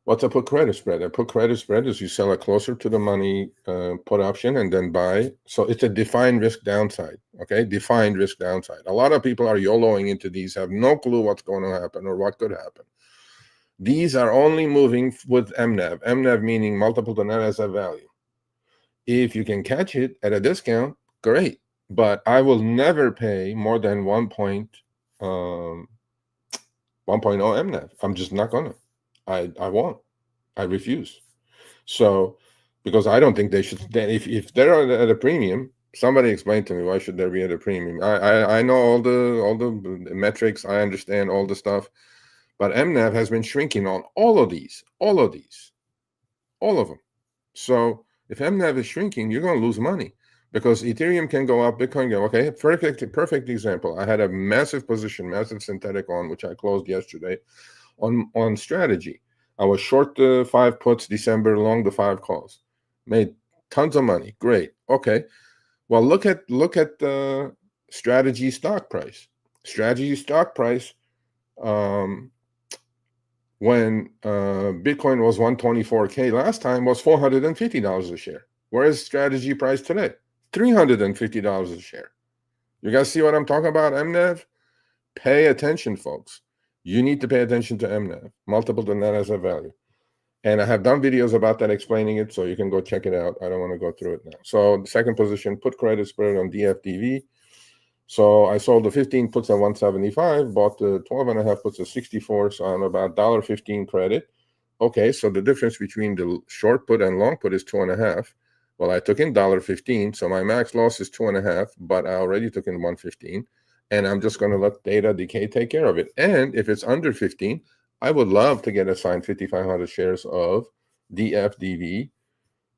what's a put credit spread? A put credit spread is you sell it closer to the money put option and then buy. So it's a defined risk downside. Okay, defined risk downside. A lot of people are YOLOing into these, have no clue what's going to happen or what could happen. These are only moving with MNAV. MNAV meaning multiple to net asset value. If you can catch it at a discount, great. But I will never pay more than 1.0 MNAV. I'm just not gonna. I won't. I refuse. So, because I don't think they should. If they're at a premium, somebody explain to me, why should there be at a premium? I know all the metrics. I understand all the stuff, but MNAV has been shrinking on all of them. So if MNAV is shrinking, you're going to lose money, because Ethereum can go up, Bitcoin go. Okay, perfect example. I had a massive position, massive synthetic on, which I closed yesterday on strategy. I was short the 5 puts December, long the 5 calls, made tons of money. Great. Okay, well, look at the strategy stock price. Strategy stock price when Bitcoin was 124K last time was $450 a share. Where's strategy price today? $350 a share. You guys see what I'm talking about, MNAV? Pay attention, folks. You need to pay attention to MNAV, multiple to net asset value. And I have done videos about that, explaining it, so you can go check it out. I don't want to go through it now. So the second position, put credit spread on DFDV. So I sold the 15 puts at 175, bought the 12.5 puts at 64, so I'm about $1.15 credit. Okay, so the difference between the short put and long put is 2.5. Well, I took in $1.15, so my max loss is 2.5, but I already took in 115, and I'm just going to let data decay take care of it. And if it's under 15, I would love to get assigned 5,500 shares of DFDV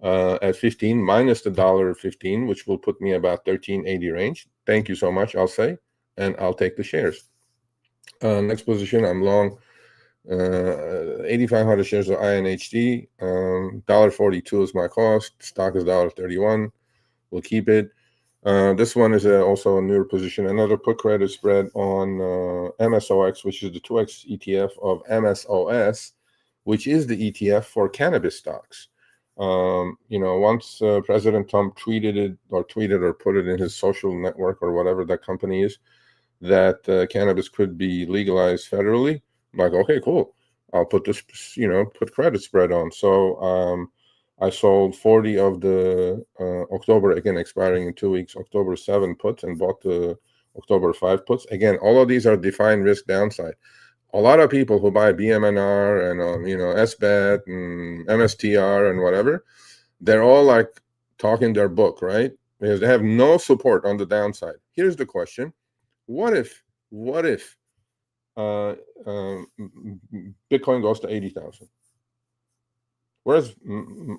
at 15 minus the $1.15, which will put me about 1380 range. Thank you so much, I'll say, and I'll take the shares. Next position, I'm long 8,500 shares of INHD. $1.42 is my cost. Stock is $1.31. We'll keep it. This one is also a newer position, another put credit spread on MSOX, which is the 2x ETF of MSOS, which is the ETF for cannabis stocks. Once President Trump tweeted or put it in his social network or whatever that company is, that cannabis could be legalized federally, I'm like, okay, cool. I'll put this, put credit spread on. So I sold 40 of the October, again, expiring in 2 weeks, October 7 puts, and bought the October 5 puts. Again, all of these are defined risk downside. A lot of people who buy BMNR and, SBET and MSTR and whatever, they're all like talking their book, right? Because they have no support on the downside. Here's the question. What if Bitcoin goes to 80,000? Where's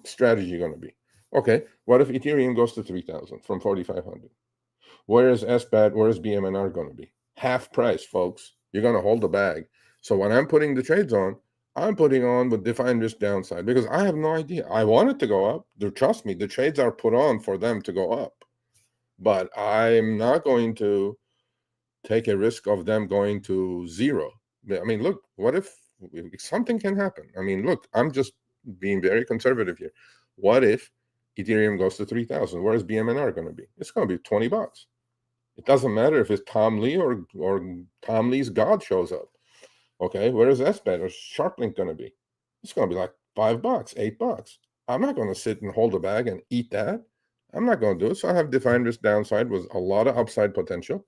strategy going to be? Okay, what if Ethereum goes to 3,000 from 4,500? Where is SBAT? Where is BMNR going to be? Half price, folks. You're going to hold the bag. So when I'm putting the trades on, I'm putting on with defined risk downside because I have no idea. I want it to go up. Trust me, the trades are put on for them to go up. But I'm not going to take a risk of them going to zero. I mean, look, what if something can happen? I mean, look, I'm just being very conservative here. What if Ethereum goes to 3,000? Where is BMNR going to be? It's going to be $20. It doesn't matter if it's Tom Lee or Tom Lee's God shows up. Okay, where is SBET or SharpLink going to be? It's going to be like $5, $8. I'm not going to sit and hold a bag and eat that. I'm not going to do it. So I have defined risk downside with a lot of upside potential.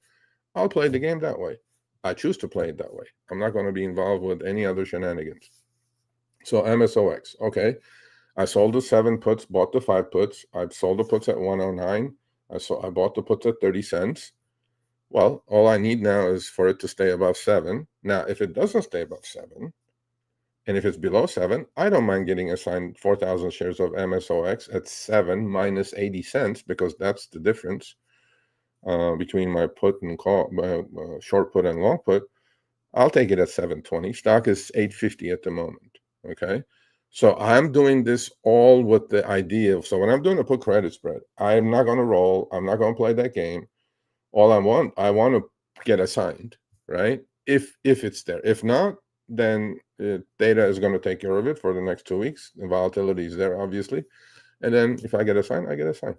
I'll play the game that way. I choose to play it that way. I'm not going to be involved with any other shenanigans. So MSOX, okay. I sold the 7 puts, bought the 5 puts. I sold the puts at 109. I bought the puts at 30 cents. Well, all I need now is for it to stay above 7. Now, if it doesn't stay above 7, and if it's below 7, I don't mind getting assigned 4,000 shares of MSOX at 7 minus 80 cents because that's the difference between my put and call, short put and long put. I'll take it at 720. Stock is 850 at the moment. Okay. So I'm doing this all with the idea of, so when I'm doing a put credit spread, I'm not going to roll. I'm not going to play that game. All I want to get assigned, right? If it's there. If not, then data is going to take care of it for the next 2 weeks. The volatility is there, obviously. And then if I get assigned, I get assigned.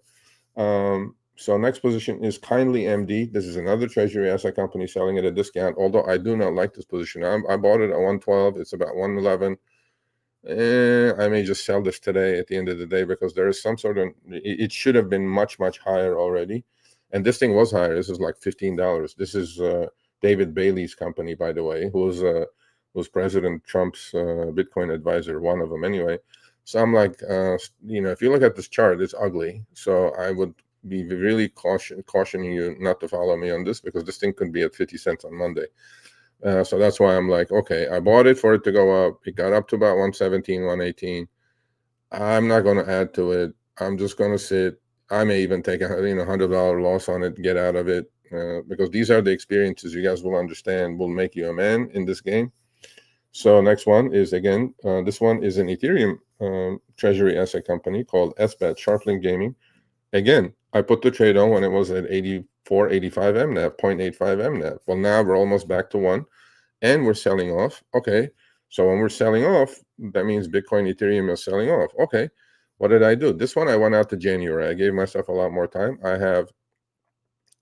So next position is Kindly MD. This is another treasury asset company selling at a discount, although I do not like this position. I bought it at 112. It's about 111. I may just sell this today at the end of the day because there is some sort of, it should have been much, much higher already. And this thing was higher. This is like $15. This is David Bailey's company, by the way, who was President Trump's Bitcoin advisor, one of them anyway. So I'm like, if you look at this chart, it's ugly. So I would be really cautioning you not to follow me on this because this thing could be at 50 cents on Monday. So that's why I'm like, okay, I bought it for it to go up. It got up to about 117, 118. I'm not going to add to it. I'm just going to sit. I may even take a $100 loss on it, get out of it, because these are the experiences you guys will understand will make you a man in this game. So next one is, again, this one is an Ethereum treasury asset company called SBAT, SharpLink Gaming. Again, I put the trade on when it was at 84, 85 MNAV, 0.85 MNAV. Well, now we're almost back to 1, and we're selling off. Okay, so when we're selling off, that means Bitcoin, Ethereum is selling off. Okay, what did I do? This one, I went out to January. I gave myself a lot more time. I have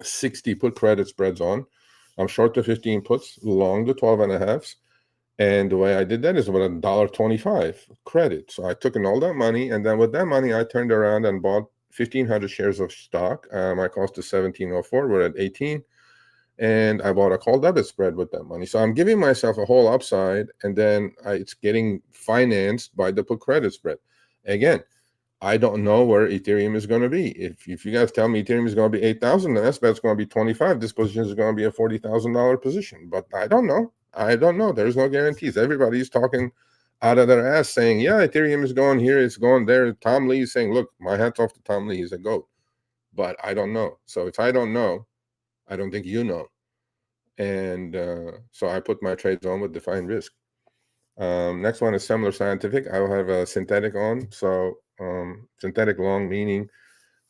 60 put credit spreads on. I'm short the 15 puts, long the 12 and a halves. And the way I did that is with $1.25 credit. So I took in all that money, and then with that money, I turned around and bought 1,500 shares of stock. My cost is 1704. We're at 18. And I bought a call debit spread with that money. So I'm giving myself a whole upside, and then it's getting financed by the put credit spread. Again, I don't know where Ethereum is going to be. If you guys tell me Ethereum is going to be 8,000, then SBAT's going to be 25. This position is going to be a $40,000 position. But I don't know. There's no guarantees. Everybody's talking out of their ass saying, yeah, Ethereum is going here, it's going there. Tom Lee is saying, look, my hat's off to Tom Lee. He's a GOAT. But I don't know. So if I don't know, I don't think you know. And so I put my trades on with defined risk. Next one is Semler Scientific. I will have a synthetic on. So synthetic long, meaning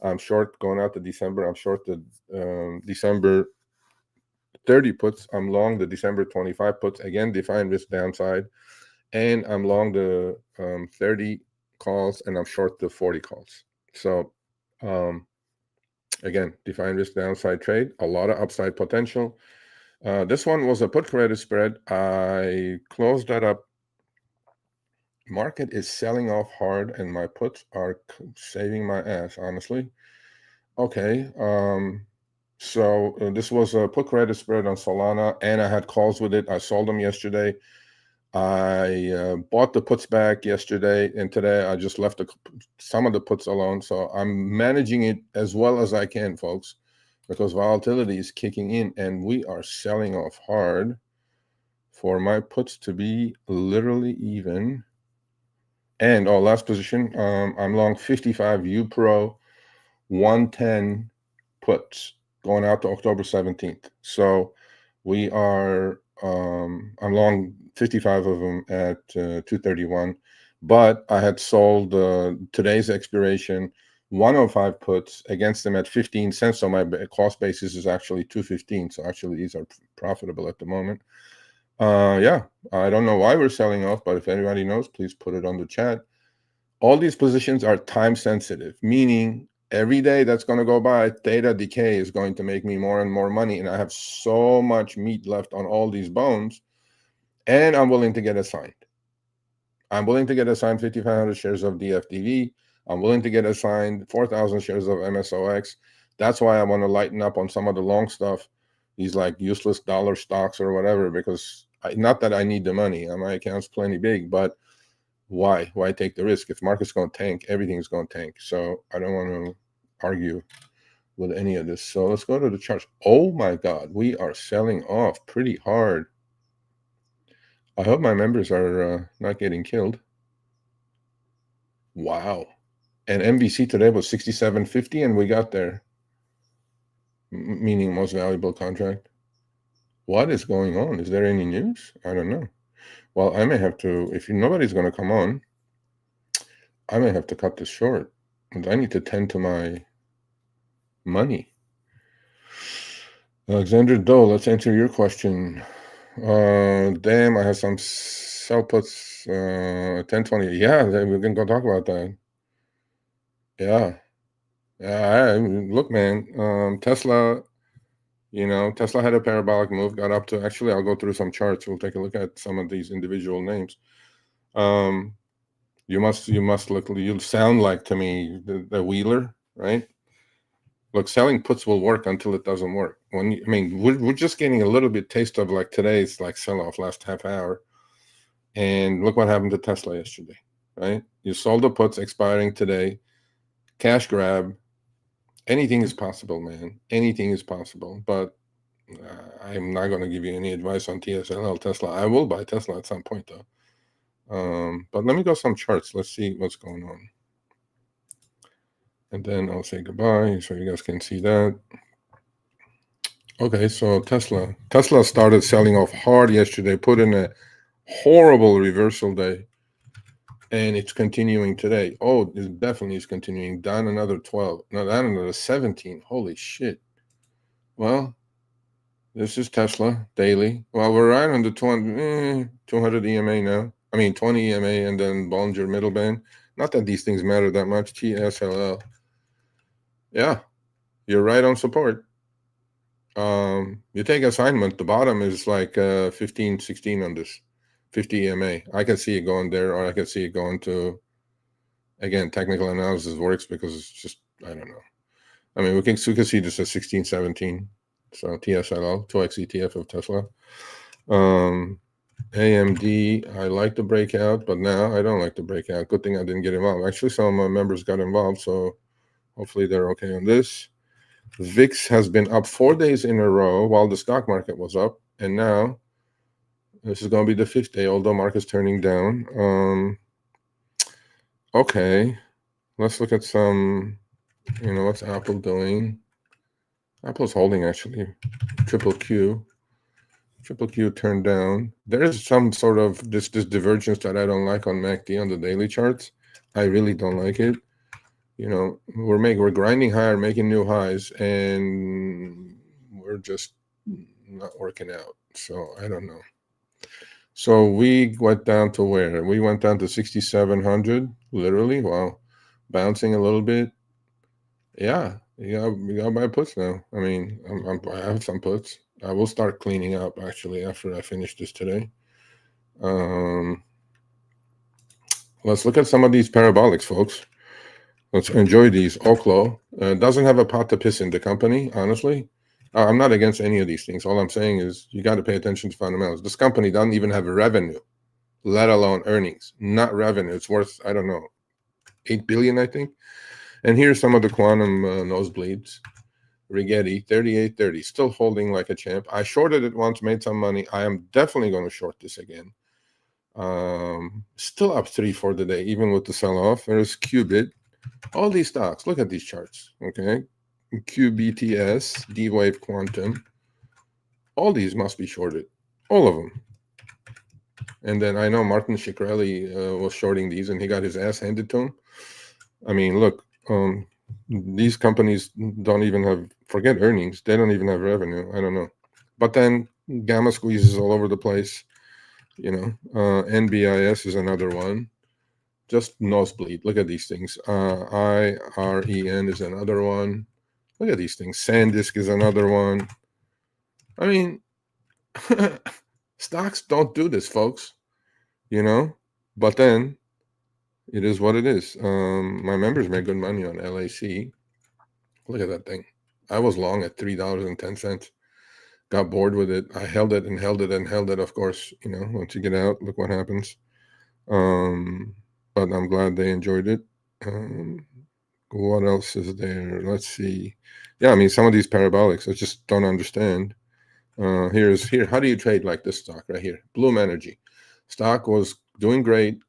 I'm short going out to December. I'm short the December 30 puts. I'm long the December 25 puts. Again, defined risk downside. And I'm long the 30 calls, and I'm short the 40 calls. So, again, defined risk downside trade. A lot of upside potential. This one was a put credit spread. I closed that up. Market is selling off hard, and my puts are saving my ass, honestly. Okay. So this was a put credit spread on Solana, and I had calls with it. I sold them yesterday. I bought the puts back yesterday, and today I just left some of the puts alone. So I'm managing it as well as I can, folks, because volatility is kicking in, and we are selling off hard for my puts to be literally even. And last position, I'm long 55 U Pro 110 puts going out to October 17th. So we are, I'm long 55 of them at 231, but I had sold today's expiration 105 puts against them at 15 cents. So my cost basis is actually 215. So actually these are profitable at the moment. Yeah, I don't know why we're selling off, but if anybody knows, please put it on the chat. All these positions are time sensitive, meaning every day that's going to go by, theta decay is going to make me more and more money. And I have so much meat left on all these bones, and I'm willing to get assigned. I'm willing to get assigned 5,500 shares of DFDV. I'm willing to get assigned 4,000 shares of MSOX. That's why I want to lighten up on some of the long stuff, these like useless dollar stocks or whatever, because not that I need the money. My account's plenty big, but why take the risk? If market's going to tank, everything's going to tank. So I don't want to argue with any of this. So let's go to the charts. Oh my God, we are selling off pretty hard. I hope my members are not getting killed. Wow. And MVC today was 67.50, and we got there, meaning most valuable contract. What is going on? Is there any news? I don't know. Well, I may have to, if nobody's going to come on, I may have to cut this short, and I need to tend to my money. Alexander Doe, let's answer your question. Damn, I have some sell puts 1020. Yeah, we can go talk about that. Yeah. Look, man, Tesla, Tesla had a parabolic move, got up to, actually, I'll go through some charts. We'll take a look at some of these individual names. You must look, you sound like to me the Wheeler, right? Look, selling puts will work until it doesn't work. We're just getting a little bit taste of like today's like sell-off last half hour. And look what happened to Tesla yesterday, right? You sold the puts expiring today, cash grab. Anything is possible, man. Anything is possible. But I'm not going to give you any advice on TSLL Tesla. I will buy Tesla at some point, though. But let me go some charts. Let's see what's going on. And then I'll say goodbye so you guys can see that. Okay, so Tesla started selling off hard yesterday, put in a horrible reversal day, and it's continuing today. Oh, it definitely is continuing. Down another 12. No, down another 17. Holy shit. Well, this is Tesla daily. Well, we're right on the 200 EMA now. 20 EMA and then Bollinger middle band. Not that these things matter that much. TSLL. Yeah, you're right on support. You take assignment, the bottom is like 15, 16 on this 50 EMA. I can see it going there, or I can see it going to, again, technical analysis works because it's just, I don't know. We can see this as 16, 17. So TSLL, 2x ETF of Tesla. AMD, I like the breakout, but now I don't like the breakout. Good thing I didn't get involved. Actually, some of my members got involved, so hopefully they're okay on this. VIX has been up 4 days in a row while the stock market was up, and now this is going to be the 5th day, although market's turning down. Okay, let's look at some, what's Apple doing? Apple's holding, actually. Triple Q turned down. There is some sort of this divergence that I don't like on MACD on the daily charts. I really don't like it. You know, we're grinding higher, making new highs, and we're just not working out. So I don't know. So we went down to where? We went down to 6,700, literally. Wow. Bouncing a little bit. Yeah, you got buy puts now. I mean, I have some puts. I will start cleaning up actually after I finish this today. Let's look at some of these parabolics, folks. Let's enjoy these. Oklo doesn't have a pot to piss in the company, honestly. I'm not against any of these things. All I'm saying is you got to pay attention to fundamentals. This company doesn't even have revenue, let alone earnings. Not revenue. It's worth, I don't know, 8 billion, I think. And here's some of the quantum nosebleeds. Rigetti, 38.30, still holding like a champ. I shorted it once, made some money. I am definitely going to short this again. Still up 3 for the day, even with the sell-off. There's Qubit. All these stocks, look at these charts, okay? QBTS, D-Wave Quantum. All these must be shorted. All of them. And then I know Martin Shkreli was shorting these, and he got his ass handed to him. I mean, look, these companies don't even have, forget earnings, they don't even have revenue. I don't know. But then gamma squeezes all over the place. You know, NBIS is another one. Just nosebleed. Look at these things. IREN is another one. Look at these things. SanDisk is another one. I mean, stocks don't do this, folks. You know, but then it is what it is. My members make good money on LAC. Look at that thing. I was long at $3.10. Got bored with it. I held it and held it and held it. Of course, you know, once you get out, look what happens. But I'm glad they enjoyed it. What else is there? Let's see. Yeah, I mean, some of these parabolics, I just don't understand. Here. How do you trade like this stock right here? Bloom Energy. Stock was doing great,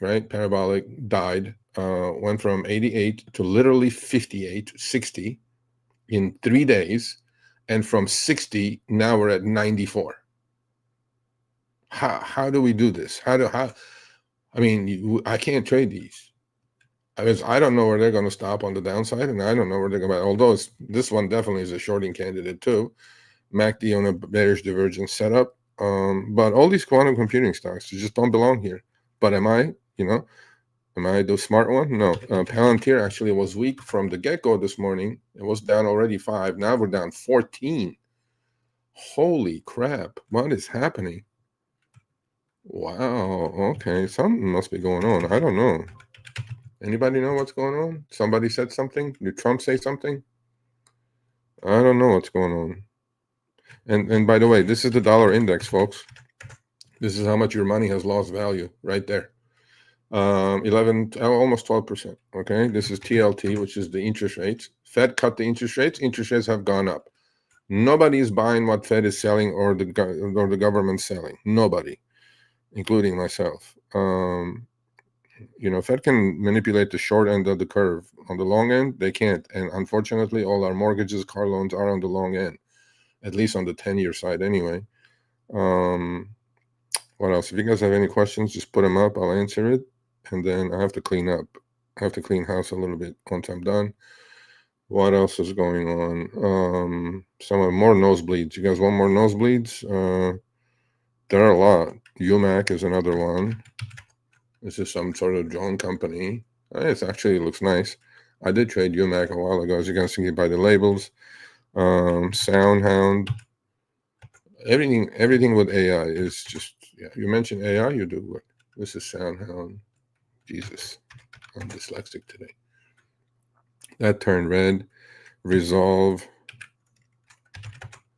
right? Parabolic died. Went from 88 to literally 58, 60 in 3 days. And from 60, now we're at 94. How do we do this? I mean, I can't trade these. I don't know where they're going to stop on the downside, and I don't know where they're going to. Although this one definitely is a shorting candidate too. MACD on a bearish divergence setup. But all these quantum computing stocks just don't belong here. But am I the smart one? No. Palantir actually was weak from the get-go this morning. It was down already 5. Now we're down 14. Holy crap. What is happening? Wow. Okay. Something must be going on. I don't know. Anybody know what's going on? Somebody said something? Did Trump say something? I don't know what's going on. And by the way, this is the dollar index, folks. This is how much your money has lost value right there. 11, almost 12%. Okay. This is TLT, which is the interest rates. Fed cut the interest rates. Interest rates have gone up. Nobody is buying what Fed is selling or the government's selling. Nobody, including myself. You know, Fed can manipulate the short end of the curve. On the long end, they can't. And unfortunately, all our mortgages, car loans are on the long end, at least on the 10-year side anyway. What else? If you guys have any questions, just put them up. I'll answer it. And then I have to clean up. I have to clean house a little bit once I'm done. What else is going on? Some more nosebleeds. You guys want more nosebleeds? There are a lot. UMAC is another one. This is some sort of drone company. It actually looks nice. I did trade UMAC a while ago, as you guys can get by the labels. SoundHound. Everything with AI is just, yeah. You mention AI, you do what? This is SoundHound. Jesus, I'm dyslexic today. That turned red. Resolve.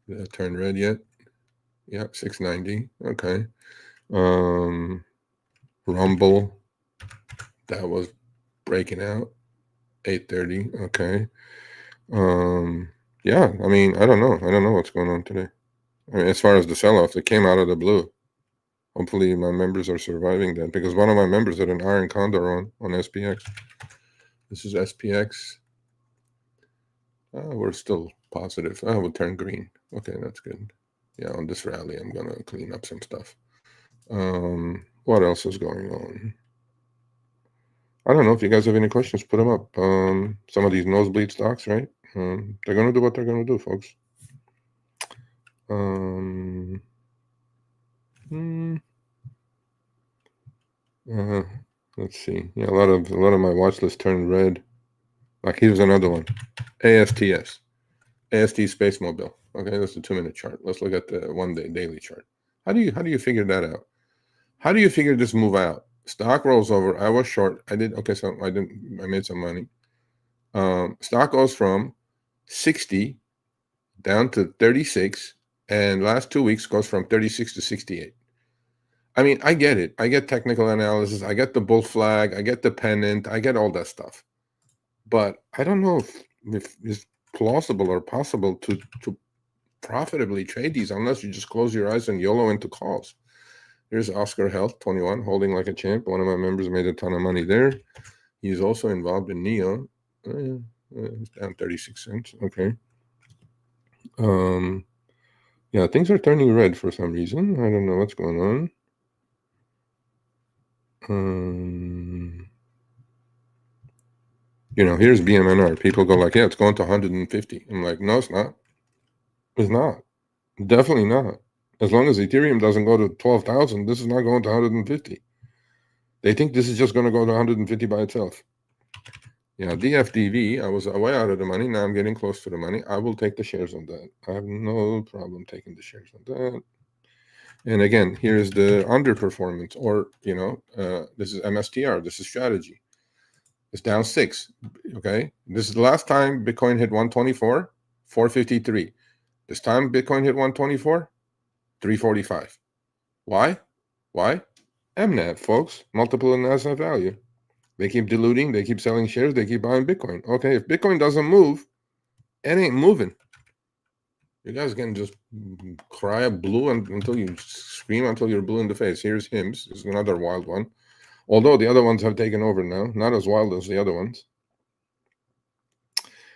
That turned red yet? Yep, 690. Okay. Rumble. That was breaking out. 830. Okay. Yeah, I mean, I don't know. I don't know what's going on today. I mean, as far as the sell-off, it came out of the blue. Hopefully my members are surviving that, because one of my members had an iron condor on SPX. This is SPX. We're still positive. We'll turn green. Okay, that's good. Yeah, on this rally, I'm going to clean up some stuff. What else is going on? I don't know if you guys have any questions, put them up. Some of these nosebleed stocks, right? They're going to do what they're going to do, folks. Let's see. Yeah, a lot of my watch list turned red. Like here's another one. ASTS. AST Space Mobile. Okay, that's the 2-minute chart. Let's look at the 1-day daily chart. How do you figure that out? How do you figure this move out? Stock rolls over. I was short. I did okay, so I made some money. Stock goes from 60 down to 36, and last 2 weeks goes from 36 to 68. I mean, I get it. I get technical analysis. I get the bull flag. I get the pennant. I get all that stuff. But I don't know if it's plausible or possible to profitably trade these unless you just close your eyes and YOLO into calls. Here's Oscar Health, 21, holding like a champ. One of my members made a ton of money there. He's also involved in NEO. It's down 36 cents. Okay. Yeah, things are turning red for some reason. I don't know what's going on. Here's BMNR. People go like, yeah, it's going to 150. I'm like, no, it's not. It's not. Definitely not. As long as Ethereum doesn't go to 12,000, this is not going to 150. They think this is just going to go to 150 by itself. Yeah, DFDV, I was way out of the money. Now I'm getting close to the money. I will take the shares on that. I have no problem taking the shares on that. And again, here's the underperformance, or, this is MSTR. This is strategy. It's down 6. Okay. This is the last time Bitcoin hit 124, 453. This time Bitcoin hit 124, 345. Why? MNAV, folks. Multiple in asset value. They keep diluting. They keep selling shares. They keep buying Bitcoin. Okay, if Bitcoin doesn't move, it ain't moving. You guys can just cry blue until you scream until you're blue in the face. Here's HIMS. This is another wild one. Although the other ones have taken over now. Not as wild as the other ones.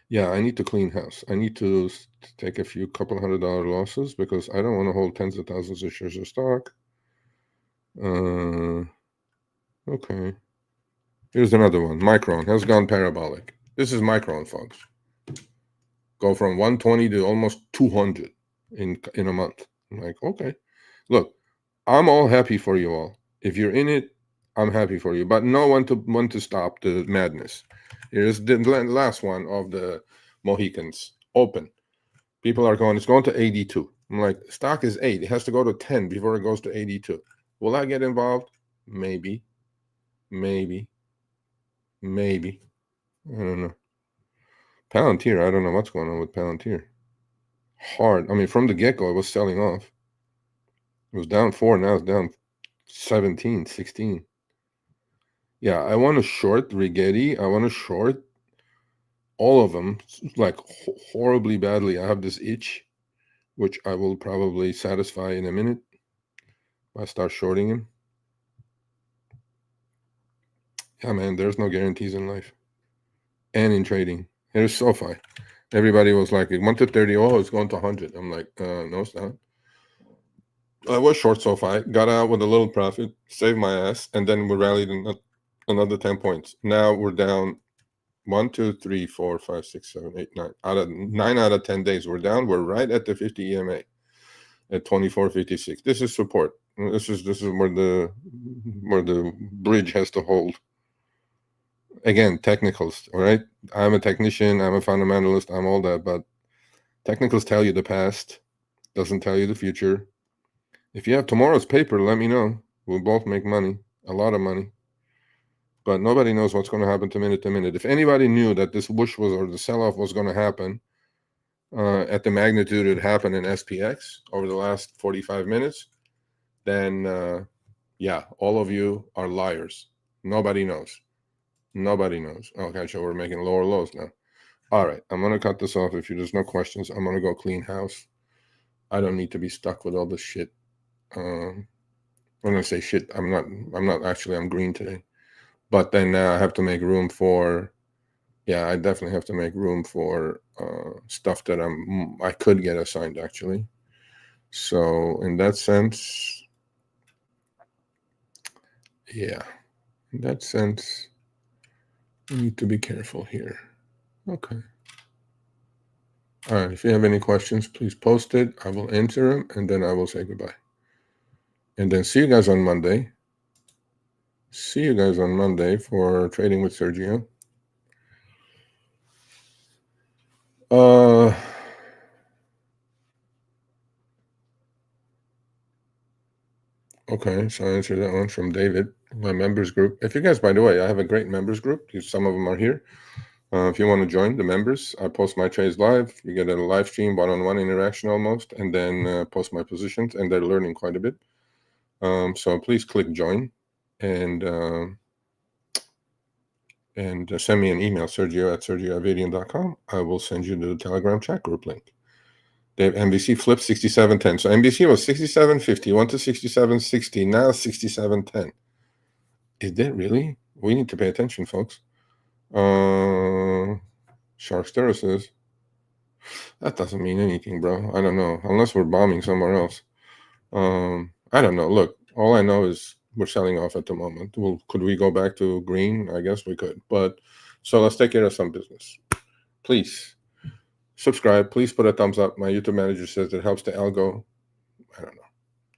Yeah, I need to clean house. I need to take a couple $100 losses because I don't want to hold tens of thousands of shares of stock. Okay. Here's another one. Micron has gone parabolic. This is Micron, folks. Go from 120 to almost 200 in a month. I'm like, okay. Look, I'm all happy for you all. If you're in it, I'm happy for you. But no one to stop the madness. Here's the last one of the Mohicans. Open. People are going, it's going to 82. I'm like, stock is 8. It has to go to 10 before it goes to 82. Will I get involved? Maybe. I don't know. Palantir, I don't know what's going on with Palantir. Hard. I mean, from the get-go, it was selling off. It was down 4, now it's down 17, 16. Yeah, I want to short Rigetti. I want to short all of them, like horribly badly. I have this itch, which I will probably satisfy in a minute. I start shorting him. Yeah, man, there's no guarantees in life and in trading. Here's SoFi. Everybody was like, it went to 30. Oh, it's going to 100. I'm like, no, it's not. I was short SoFi, got out with a little profit, saved my ass, and then we rallied another 10 points. Now we're down 1, 2, 3, 4, 5, 6, 7, 8, 9. 9 out of 10 days we're down. We're right at the 50 EMA at 24.56. This is support. This is where the bridge has to hold. Again, technicals, all right? I'm a technician, I'm a fundamentalist, I'm all that, but technicals tell you the past, doesn't tell you the future. If you have tomorrow's paper, let me know. We'll both make money, a lot of money. But nobody knows what's going to happen to minute. If anybody knew that this whoosh was, or the sell-off was going to happen at the magnitude it happened in SPX over the last 45 minutes, then yeah, all of you are liars. Nobody knows. Okay, so we're making lower lows now. All right, I'm going to cut this off. If there's no questions, I'm going to go clean house. I don't need to be stuck with all this shit. When I say shit, I'm not actually, I'm green today. But then I have to make room for, I definitely have to make room for stuff that I could get assigned, actually. So in that sense, I need to be careful here. Okay. All right. If you have any questions, please post it. I will answer them, and then I will say goodbye. And then see you guys on Monday. See you guys on Monday for Trading with Sergio. Okay, so I answered that one from David, my members group. If you guys, by the way, I have a great members group. Some of them are here. If you want to join the members, I post my trades live. You get a live stream, one-on-one interaction almost, and then post my positions, and they're learning quite a bit. So please click join, and send me an email, sergio@sergioavadian.com. I will send you the Telegram chat group link. They have MVC flipped 67.10. So MVC was 67.50, went to 67.60, now 67.10. Is that really? We need to pay attention, folks. Sharkstera says, that doesn't mean anything, bro. I don't know. Unless we're bombing somewhere else. I don't know. Look, all I know is we're selling off at the moment. Well, could we go back to green? I guess we could. But so let's take care of some business. Please subscribe. Please put a thumbs up. My YouTube manager says it helps the algo. I don't know.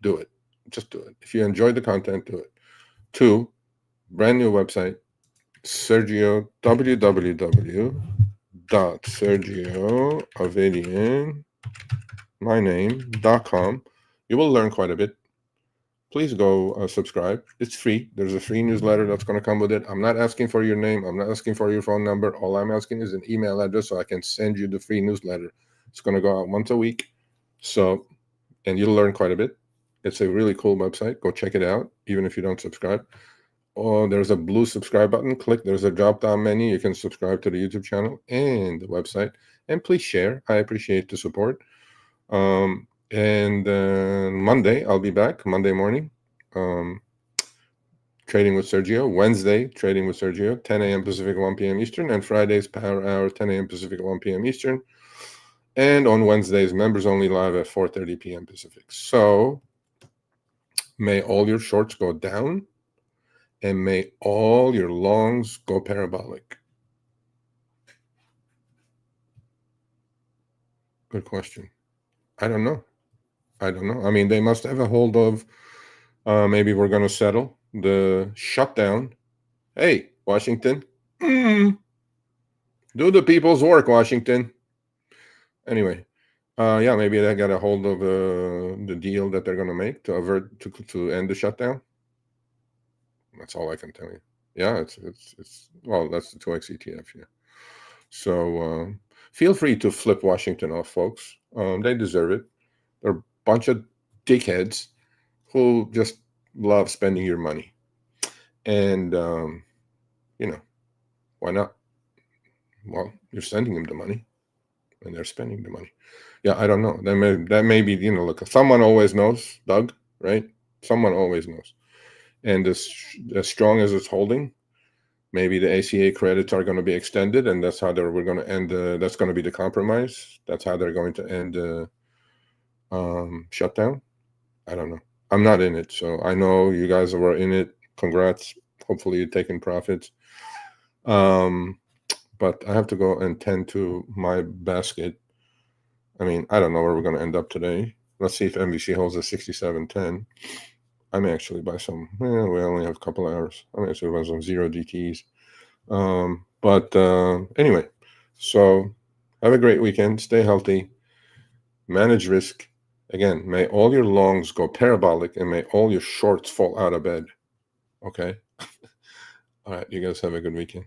Do it. Just do it. If you enjoyed the content, do it. 2, brand new website, Sergio, www.sergioavadian, my name.com. You will learn quite a bit. Please go subscribe. It's free. There's a free newsletter that's going to come with it. I'm not asking for your name. I'm not asking for your phone number. All I'm asking is an email address so I can send you the free newsletter. It's going to go out once a week. So, and you'll learn quite a bit. It's a really cool website. Go check it out, even if you don't subscribe. Oh, there's a blue subscribe button. Click. There's a drop-down menu. You can subscribe to the YouTube channel and the website. And please share. I appreciate the support. And Monday, I'll be back. Monday morning. Trading with Sergio. Wednesday, Trading with Sergio, 10 a.m. Pacific, 1 p.m. Eastern. And Fridays, Power Hour, 10 a.m. Pacific, 1 p.m. Eastern. And on Wednesdays, members only live at 4:30 p.m. Pacific. So may all your shorts go down, and may all your longs go parabolic. Good question. I don't know. I mean, they must have a hold of, maybe we're going to settle the shutdown. Hey, Washington. Do the people's work, Washington. Anyway, yeah, maybe they got a hold of the deal that they're going to make to avert to end the shutdown. That's all I can tell you. Yeah, it's well, that's the 2x ETF. Yeah. So feel free to flip Washington off, folks. They deserve it. They're a bunch of dickheads who just love spending your money, and why not? Well, you're sending them the money, and they're spending the money. Yeah, I don't know. That may be, look, someone always knows, Doug, right? Someone always knows. And as strong as it's holding, maybe the ACA credits are going to be extended, and that's how we're going to end. That's going to be the compromise. That's how they're going to end the shutdown. I don't know. I'm not in it, so I know you guys were in it. Congrats. Hopefully you're taking profits. But I have to go and tend to my basket. I mean, I don't know where we're going to end up today. Let's see if MVC holds at 67.10. I may actually buy some. We only have a couple of hours. I may actually buy some 0 DTs. But anyway, so have a great weekend. Stay healthy. Manage risk. Again, may all your longs go parabolic, and may all your shorts fall out of bed. Okay? All right, you guys have a good weekend.